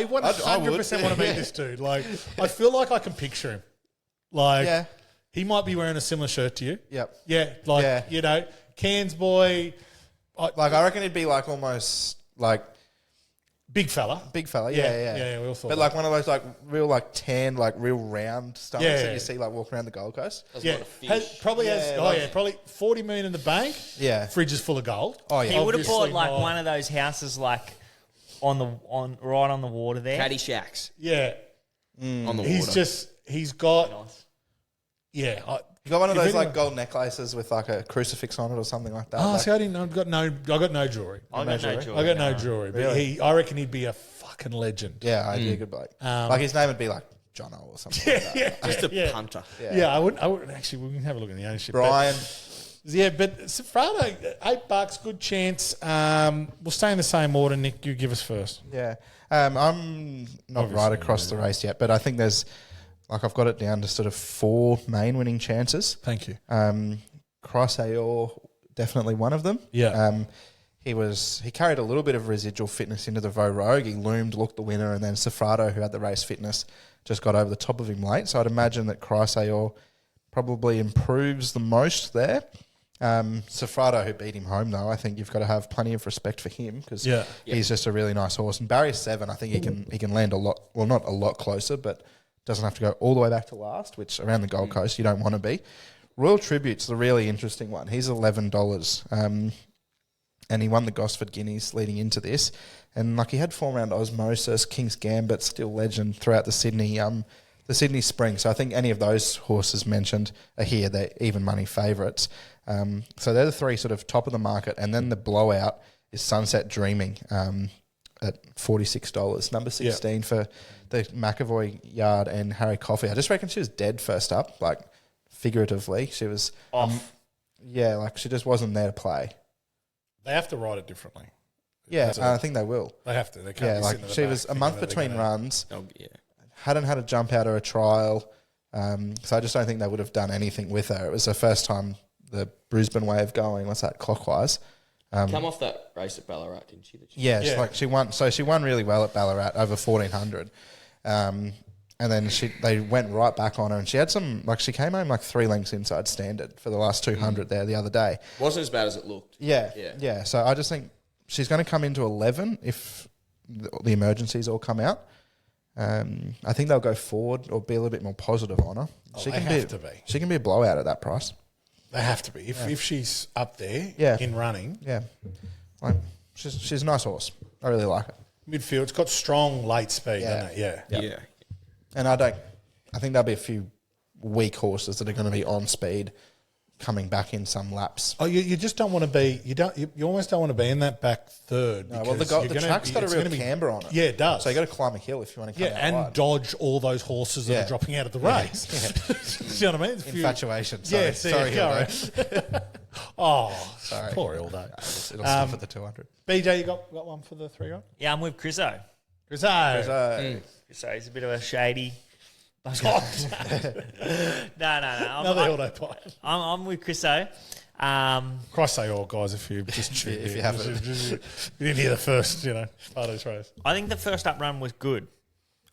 A: 100% want to meet this dude. Like I feel like I can picture him. Like
B: Yeah.
A: he might be wearing a similar shirt to you.
B: Yep.
A: Yeah, like
B: Yeah.
A: you know, Cairns boy,
B: Like I reckon he'd be like almost like
A: big fella.
B: big fella.
A: Yeah,
B: Yeah.
A: yeah, we all thought
B: But
A: that.
B: like one of those like real like tan, like real round stomachs
A: Yeah.
B: that you see like walking around the Gold Coast.
A: Yeah, probably has.
B: Yeah,
A: Oh
B: like-
A: yeah, probably $40 million in the bank.
B: Yeah.
A: Fridge is full of gold.
B: Oh yeah.
C: He would have bought
A: Obviously
C: like
A: not.
C: one of those houses like right on the water there.
D: Caddy Shacks
A: Yeah,
D: on the
A: he's
D: water.
A: he's got.
C: Nice.
A: Yeah.
B: You got one of
A: if
B: those
A: anyone-
B: like gold necklaces with like a crucifix on it or something like that.
A: Oh,
B: like,
A: see, I didn't know. I got no jewelry.
C: I got no jewelry.
A: I got no jewelry. But
B: Really?
A: I reckon he'd be a fucking legend.
B: yeah, I'd be a good bloke. like his name would be like Jono or something like that.
A: Yeah,
D: Just a
A: yeah.
D: punter.
A: Yeah, I wouldn't actually. We can have a look at the ownership. but-
B: Brian.
A: Yeah, but Safrado, $8, good chance. We'll stay in the same order. Nick, you give us first.
B: Yeah. I'm not
A: Obviously,
B: right across the race yet, but I think there's, like, I've got it down to sort of 4 main winning chances.
A: Thank you.
B: Cross Aor, definitely one of them.
A: Yeah.
B: He carried a little bit of residual fitness into the Vo Rogue. He loomed, looked the winner, and then Safrado, who had the race fitness, just got over the top of him late. So I'd imagine that Cross Aor probably improves the most there. Safrado, who beat him home, though, I think you've got to have plenty of respect for him because he's just a really nice horse. And Barrier 7, I think he can land a lot, well, not a lot closer, but doesn't have to go all the way back to last, which around the Gold Coast you don't want to be. Royal Tribute's the really interesting one. He's $11. And he won the Gosford Guineas leading into this. And like he had form around Osmosis, King's Gambit, still legend throughout the Sydney Spring. So I think any of those horses mentioned are here. They're even money favourites. So they're the 3 sort of top of the market. And then the blowout is Sunset Dreaming at $46. Number 16 for the McAvoy Yard and Harry Coffey. I just reckon she was dead first up, like figuratively. She was
C: Off.
B: like she just wasn't there to play.
A: They have to ride it differently.
B: Yeah, I think they will.
A: They have to. They can't
B: Yeah,
A: be
B: like
A: sitting at the
B: she
A: back
B: was a
A: thinking
B: month
A: that they're
B: between
A: gonna-
B: runs,
D: Oh, yeah.
B: hadn't had a jump out or a trial, so I just don't think they would have done anything with her. It was her first time the Brisbane way of going. What's that, clockwise?
D: Come off that race at Ballarat, didn't she?
B: Yeah,
A: Yeah.
B: like she won. So she won really well at Ballarat, over 1,400. And then they went right back on her, and she had some, like she came home like 3 lengths inside standard for the last 200 there the other day.
D: Wasn't as bad as it looked.
B: Yeah. So I just think she's going to come into 11 if the emergencies all come out. I think they'll go forward or be a little bit more positive on her.
A: They have to be.
B: She can be a blowout at that price.
A: They have to be. If she's up there in running,
B: Yeah, like she's a nice horse. I really like it,
A: midfield, it's got strong late speed, doesn't it? Yeah.
D: Yeah.
B: and I think there'll be a few weak horses that are going to be on speed coming back in some laps.
A: Oh, you just don't want to be. You almost don't want to be in that back third.
B: No, well,
A: because
B: the
A: you're gonna
B: track's
A: be-
B: got a
A: it's
B: real
A: gonna be-
B: camber on it.
A: Yeah, it does.
B: So you got to climb a hill if you want to come out
A: and
B: wide.
A: dodge all those horses that
B: Yeah.
A: are dropping out of the race. Do you know what I mean? It's a few-
B: Infatuation. Sorry,
A: Yeah,
B: sorry,
A: Hildo. Oh,
B: Sorry.
A: poor Hildo.
B: It'll stop at the 200.
A: BJ, you got one for the 3-year-old?
C: Yeah, I'm with Chriso.
A: Rizzo.
C: So he's a bit of a shady. No.
A: Another Hildo pie.
C: I'm with Chriso.
A: Christ say all, guys, if you just
B: If you haven't.
A: you didn't hear the first, part of this race.
C: I think the first up run was good.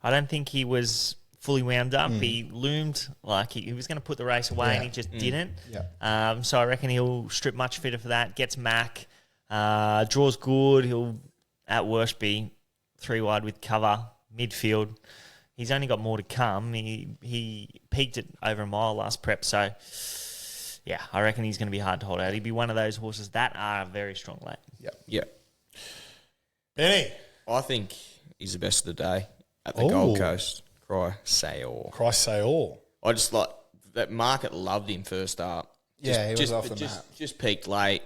C: I don't think he was fully wound up. He loomed like he was going to put the race away and he just didn't.
B: Yeah.
C: So I reckon he'll strip much fitter for that. Gets Mac. Draws good. He'll at worst be 3 wide with cover. Midfield. He's only got more to come. He peaked at over a mile last prep. So, yeah, I reckon he's going to be hard to hold out. He'd be one of those horses that are very strong late.
D: Yeah.
A: Benny.
D: I think he's the best of the day at the
A: Oh.
D: Gold Coast. Say all.
A: Christ say all.
D: I just like that market loved him first up.
B: Yeah, he was off the
D: just,
B: map.
D: Just peaked late.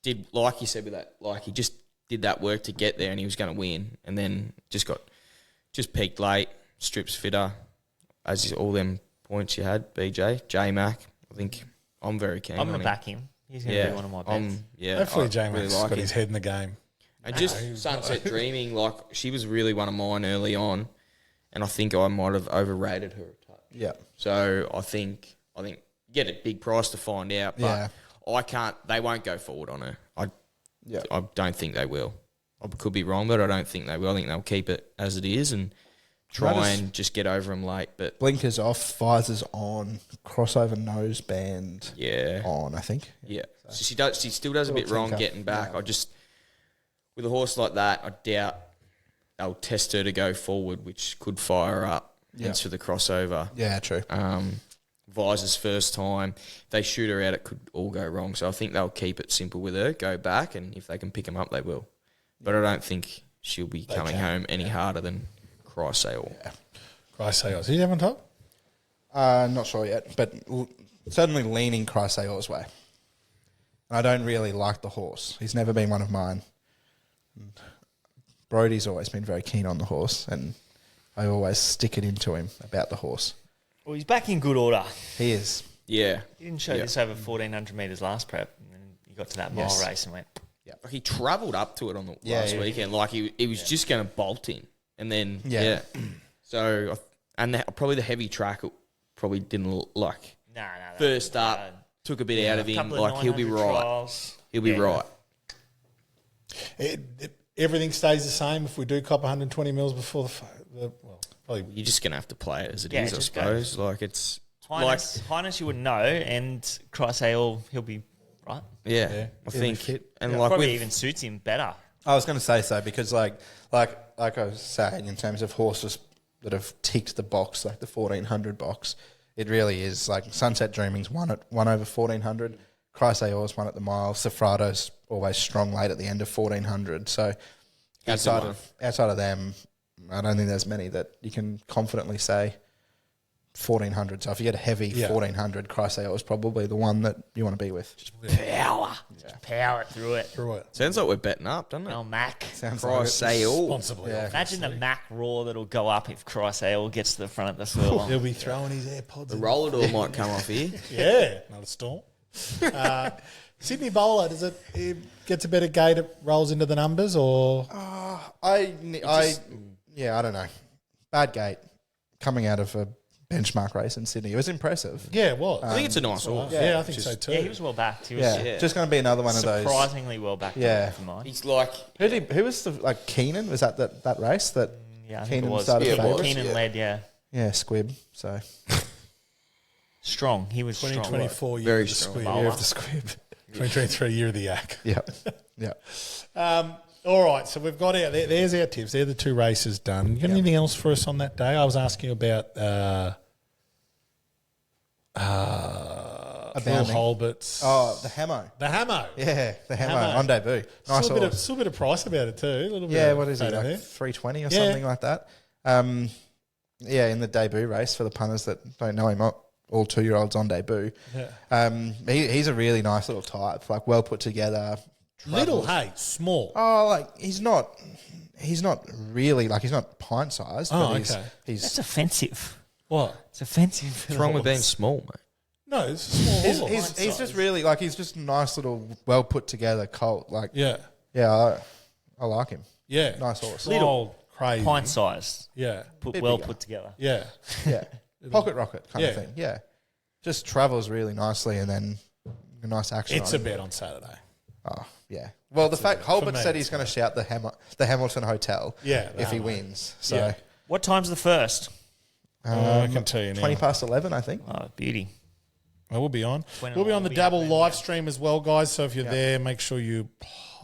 D: Did like you said with that, like he just did that work to get there, and he was going to win, and then just peaked late. Strips fitter, as is all them points you had. BJ, J Mac. I think I'm very keen.
C: I'm
D: on
C: going to
D: him.
C: back him. He's going to be one of my bets.
A: Hopefully,
D: I
A: J-Mac's
D: really like
A: got
D: him.
A: his head in the game.
D: And just Sunset Dreaming, like she was really one of mine early on, and I think I might have overrated her a touch.
B: Yeah.
D: So I think get a big price to find out, but
B: Yeah.
D: I can't. They won't go forward on her.
B: Yeah.
D: I don't think they will. I could be wrong, but I don't think they will. I think they'll keep it as it is and try and just get over them late. But
B: Blinkers off, visors on, crossover nose band
D: yeah,
B: on, I think.
D: yeah. So she still does a bit
B: Little
D: wrong
B: tinker.
D: getting back.
B: Yeah.
D: I just with a horse like that, I doubt they'll test her to go forward, which could fire her up into the crossover.
B: Yeah, true.
D: Visor's first time. If they shoot her out, it could all go wrong. So I think they'll keep it simple with her, go back, and if they can pick them up, they will. But I don't think she'll be coming home any harder than Christ say all.
A: Christ say all. Did you have on top?
B: Not sure yet, but certainly leaning Chrysaor's way. And I don't really like the horse. He's never been one of mine. Brody's always been very keen on the horse, and I always stick it into him about the horse.
C: Well, he's back in good order.
B: He is.
D: Yeah.
C: He didn't show this over 1,400 metres last prep. And then you got to that mile race and went,
D: Like he travelled up to it on the last
B: yeah.
D: weekend. Like he was just going to bolt in. And then,
B: Yeah.
D: So, and probably the heavy track probably didn't like.
C: nah.
D: First up, took a bit out of him.
C: Couple of
D: Like he'll be
C: 900
D: right.
C: trials.
D: He'll be right.
A: Everything stays the same if we do cop 120 mils before probably.
D: You're just going to have to play it as it
C: Yeah,
D: is, I
C: just go.
D: suppose. Like it's
C: Highness, you wouldn't know, and Chrysaor, he'll be right.
D: I think,
B: fit.
D: and like
C: Probably
D: with,
C: even suits him better.
B: I was going to say so because like I was saying, in terms of horses that have ticked the box, like the 1,400 box, it really is like Sunset Dreaming's won over 1,400. Chrysaor's won at the mile. Safrado's always strong late at the end of 1,400. So
D: He's the
B: outside of them, I don't think there's many that you can confidently say 1,400. So if you get a heavy 1,400, Chrysaor is probably the one that you want to be with.
C: Power. Just power it through it.
D: sounds like we're betting up, doesn't it?
C: Oh, Mac.
B: Sounds like it.
D: Chrysaor.
A: Responsibly.
B: Yeah.
C: Imagine the Mac roar that'll go up if Chrysaor gets to the front of the furlong.
A: He'll be throwing his AirPods.
D: The
A: in.
D: roller door might come off here.
A: Yeah, not a storm. Sydney Bowler, does it gets a better gate? It rolls into the numbers, or
B: I don't know. Bad gate coming out of a benchmark race in Sydney. It was impressive.
A: yeah, it was.
D: I think it's a nice horse.
A: Yeah, I think so too.
C: Yeah, he was well backed. He was
B: Yeah, just going to be another one of those.
C: surprisingly well backed.
B: Yeah.
C: For mine.
D: He's like,
B: Who was the Keenan? Was that race that
C: Yeah, I think
B: Keenan
C: it was.
B: started
D: Yeah, it was.
B: favourite?
C: Keenan led, yeah.
B: Yeah, Squib. So
C: Strong. He was strong.
A: 2024 year
D: Very
A: of the
D: strong.
A: squib.
C: Bowler.
B: year of the Squib.
A: 2023 year of the yak.
B: Yeah.
A: All right, so we've got there's our tips. They're the two races done. You got anything else for us on that day? I was asking about Phil Holbert's.
B: Oh, the Hamo.
A: The Hamo.
B: Yeah, the Hamo
A: Hamo.
B: on debut. Nice
A: Still
B: horse.
A: a bit of price about it too. A little bit.
B: Yeah,
A: of
B: what is he,
A: fat in
B: like
A: there.
B: 320 or
A: Yeah.
B: something like that? Yeah, in the debut race for the punters that don't know him, all 2-year-olds on debut.
A: Yeah.
B: He's a really nice little type, like well put together.
A: Little, hey, small.
B: Oh, like he's not really like he's not pint sized.
A: Oh,
B: but
A: okay.
B: He's
C: That's offensive.
A: What?
C: It's offensive.
D: what's wrong with being small, mate?
A: No, it's a small. horse.
B: he's just really like he's just a nice little well put together colt. Like
A: Yeah.
B: I like him.
A: Yeah.
B: Nice horse.
A: Small, crazy.
C: Pint sized.
A: Yeah.
C: Well
B: bigger.
C: put together.
A: Yeah.
B: Yeah, pocket rocket kind of
A: Yeah.
B: thing. Yeah, just travels really nicely and then a nice action.
A: It's
B: on
A: a
B: it.
A: bet on Saturday.
B: Oh, yeah. Well, the fact Holbert
A: me,
B: said he's going to shout the Hamilton Hotel
A: Yeah, the
B: if he
A: Hammer.
B: wins. So
A: Yeah.
C: What time's the first?
A: I can tell you now.
B: 20 past 11, I think.
C: Oh, beauty.
A: Well, we'll be on.
C: When
A: We'll be
C: it'll
A: on the
C: be
A: Dabble
C: happening,
A: live
C: yeah.
A: stream as well, guys. So if you're there, make sure you.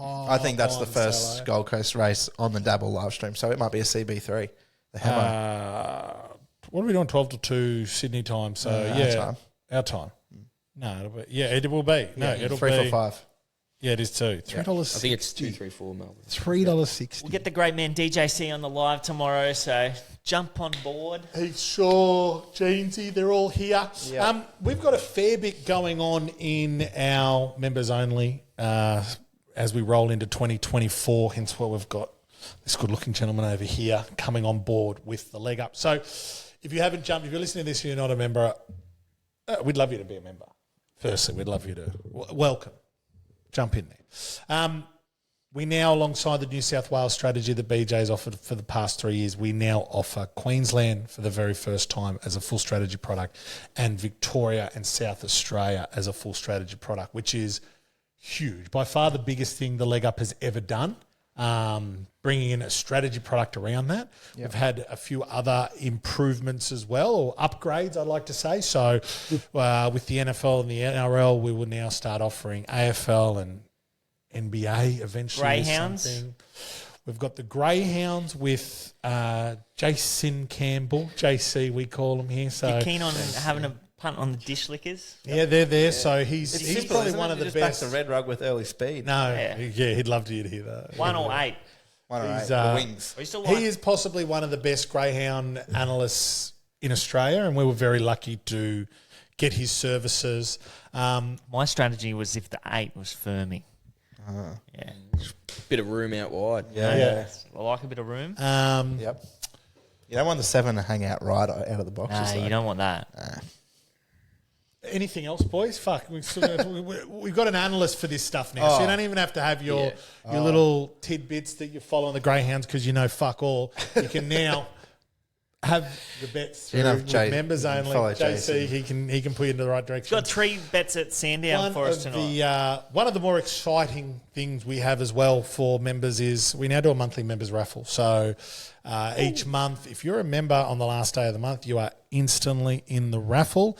B: I think that's the
A: on
B: first
A: Saturday.
B: Gold Coast race on the Dabble live stream. So it might be a CB3. The Hammer.
A: What are we doing? 12 to 2 Sydney time. So
B: our time.
A: our time. No, it will be. No, it'll
B: 3
A: be.
B: for 5.
A: Yeah, it is too. $3.
D: I think it's 2, 3, 4 Melbourne.
A: $3.60.
C: We'll get the great man DJC on the live tomorrow, so jump on board.
A: Hey, sure, Jeansy, they're all here.
B: Yeah.
A: We've got a fair bit going on in our members only as we roll into 2024. Hence why we've got this good-looking gentleman over here coming on board with the leg up. So if you haven't jumped, if you're listening to this and you're not a member, we'd love you to be a member. Firstly, we'd love you to welcome. Jump in there. We now, alongside the New South Wales strategy that BJ's offered for the past 3 years, we now offer Queensland for the very first time as a full strategy product and Victoria and South Australia as a full strategy product, which is huge. By far the biggest thing the leg up has ever done, bringing in a strategy product around that. We've had a few other improvements as well, or upgrades, I'd like to say. So with the NFL and the NRL, we will now start offering AFL and NBA eventually.
C: Greyhounds.
A: Something. We've got the Greyhounds with Jason Campbell, JC we call him here. So
C: You keen on having a punt on the dish lickers?
A: yeah, they're there. So he's
B: simple,
A: probably
B: isn't
A: one
B: it?
A: of
B: You
A: the
B: just back
A: best.
B: the red rug with early speed.
A: No,
C: Yeah.
A: yeah, he'd love to hear that.
C: 1 or 8?
B: 1 or 8.
A: He's,
B: The wings.
C: Are you still like?
A: He is possibly one of the best greyhound analysts in Australia, and we were very lucky to get his services.
C: My strategy was if the 8 was firming. Yeah.
D: Bit of room out wide.
B: Yeah.
C: I like a bit of room.
B: Yep. You don't want the 7 to hang out right out of the boxes.
C: No,
B: though.
C: you don't want that.
A: anything else, boys? Fuck, we've got an analyst for this stuff now, so you don't even have to have your little tidbits that you follow on the Greyhounds because you know fuck all. You can now have the bets through with members only.
B: Follow
A: JC, he can put you in the right direction.
C: Got 3 bets at Sandown for us tonight.
A: One of the more exciting things we have as well for members is we now do a monthly members raffle. So each month, if you're a member on the last day of the month, you are instantly in the raffle.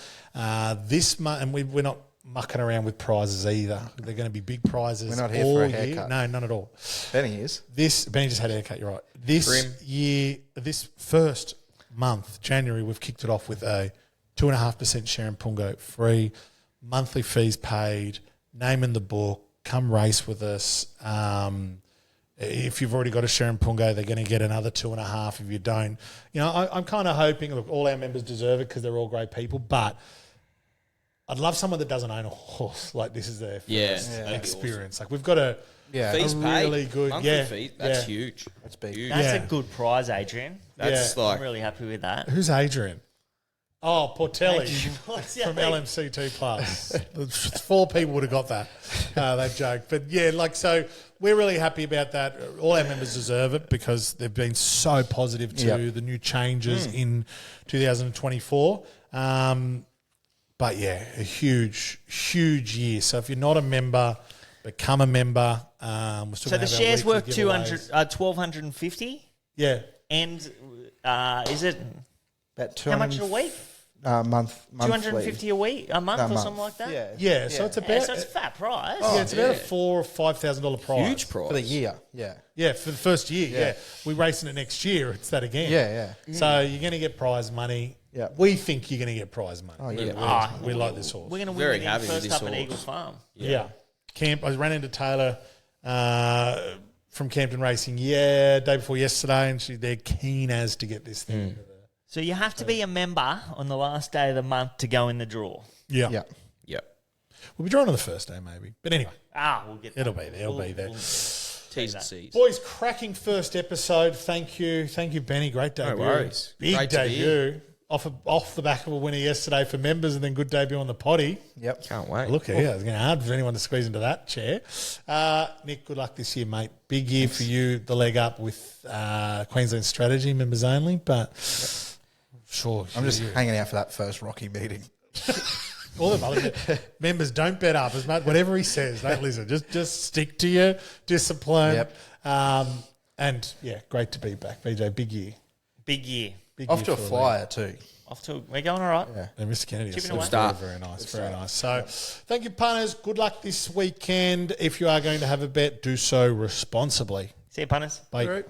A: This month, and we're not mucking around with prizes either. They're going to be big prizes.
B: We're not here
A: all
B: for a
A: year.
B: haircut.
A: No, none at all.
B: Benny is.
A: Benny just had a haircut, you're right. This first month, January, we've kicked it off with a 2.5% share in Pungo, free, monthly fees paid, name in the book, come race with us. If you've already got a share in Pungo, they're going to get another 2.5 if you don't. You know, I'm kind of hoping, look, all our members deserve it because they're all great people, but I'd love someone that doesn't own a horse. Like this is their first experience. Like we've got a
D: Fees
A: really
D: paid.
A: good,
D: Monthly fees. That's
A: yeah.
D: huge.
B: That's big.
D: Huge.
C: That's a good prize, Adrian.
D: That's
A: Yeah.
D: like
C: I'm really happy with that.
A: Who's Adrian? Oh, Portelli
C: What's
A: from
C: that?
A: LMC2 Plus. 4 people would have got that. That joke. But yeah, like, so we're really happy about that. All our members deserve it because they've been so positive to the new changes in 2024. But yeah, a huge, huge year. So if you're not a member, become a member.
C: So the shares worth 1,250,
A: Yeah.
C: and is it
B: About
C: how much a week?
B: Monthly.
C: 250 a week, a month,
B: No,
C: or
B: month.
C: something like that.
A: Yeah, so it's about
C: So it's a fat price.
A: it's about a $4,000 or $5,000 prize.
D: huge price.
B: For the year. Yeah.
A: Yeah, for the first year. Yeah, we're racing it next year. It's that again.
B: Yeah.
A: So you're going to get prize money.
B: Yeah.
A: We think you're going to get prize money.
B: Oh, yeah.
A: We like this horse.
C: We're going to win
D: Very
C: it
D: happy with
C: first
D: this
C: up at
D: horse.
C: Eagle Farm.
A: Yeah. Camp. I ran into Taylor from Campton Racing. Day before yesterday, and they're keen as to get this thing.
C: So you have to be a member on the last day of the month to go in the draw.
A: Yeah.
B: Yeah.
D: Yep.
A: We'll be drawing on the first day, maybe. But anyway,
C: We'll get
A: it'll be there. It'll be there.
D: T's and C's.
A: Boys, cracking first episode. Thank you, Benny. Great debut.
D: worries.
A: Big
D: Great to be
A: debut. Off the back of a winner yesterday for members, and then good debut on the potty.
B: Yep.
D: Can't wait.
A: Look here, it's going to be hard for anyone to squeeze into that chair. Nick, good luck this year, mate. Big year for you, the leg up with Queensland Strategy, members only, but sure.
B: I'm just hanging out for that first Rocky meeting.
A: all the other members don't bet up as much. Whatever he says, don't listen. Just stick to your discipline.
B: Yep.
A: And yeah, great to be back, BJ. Big year.
C: Big year.
A: Big
B: Off
A: year
B: to a
A: for the
B: flyer too.
C: We're going all right.
B: Yeah.
A: And Mr. Kennedy,
C: Chipping
A: so
C: away.
D: Start.
A: very nice, very nice. So, thank you, punters. Good luck this weekend. If you are going to have a bet, do so responsibly.
C: See you, punters.
A: Bye.
B: Right.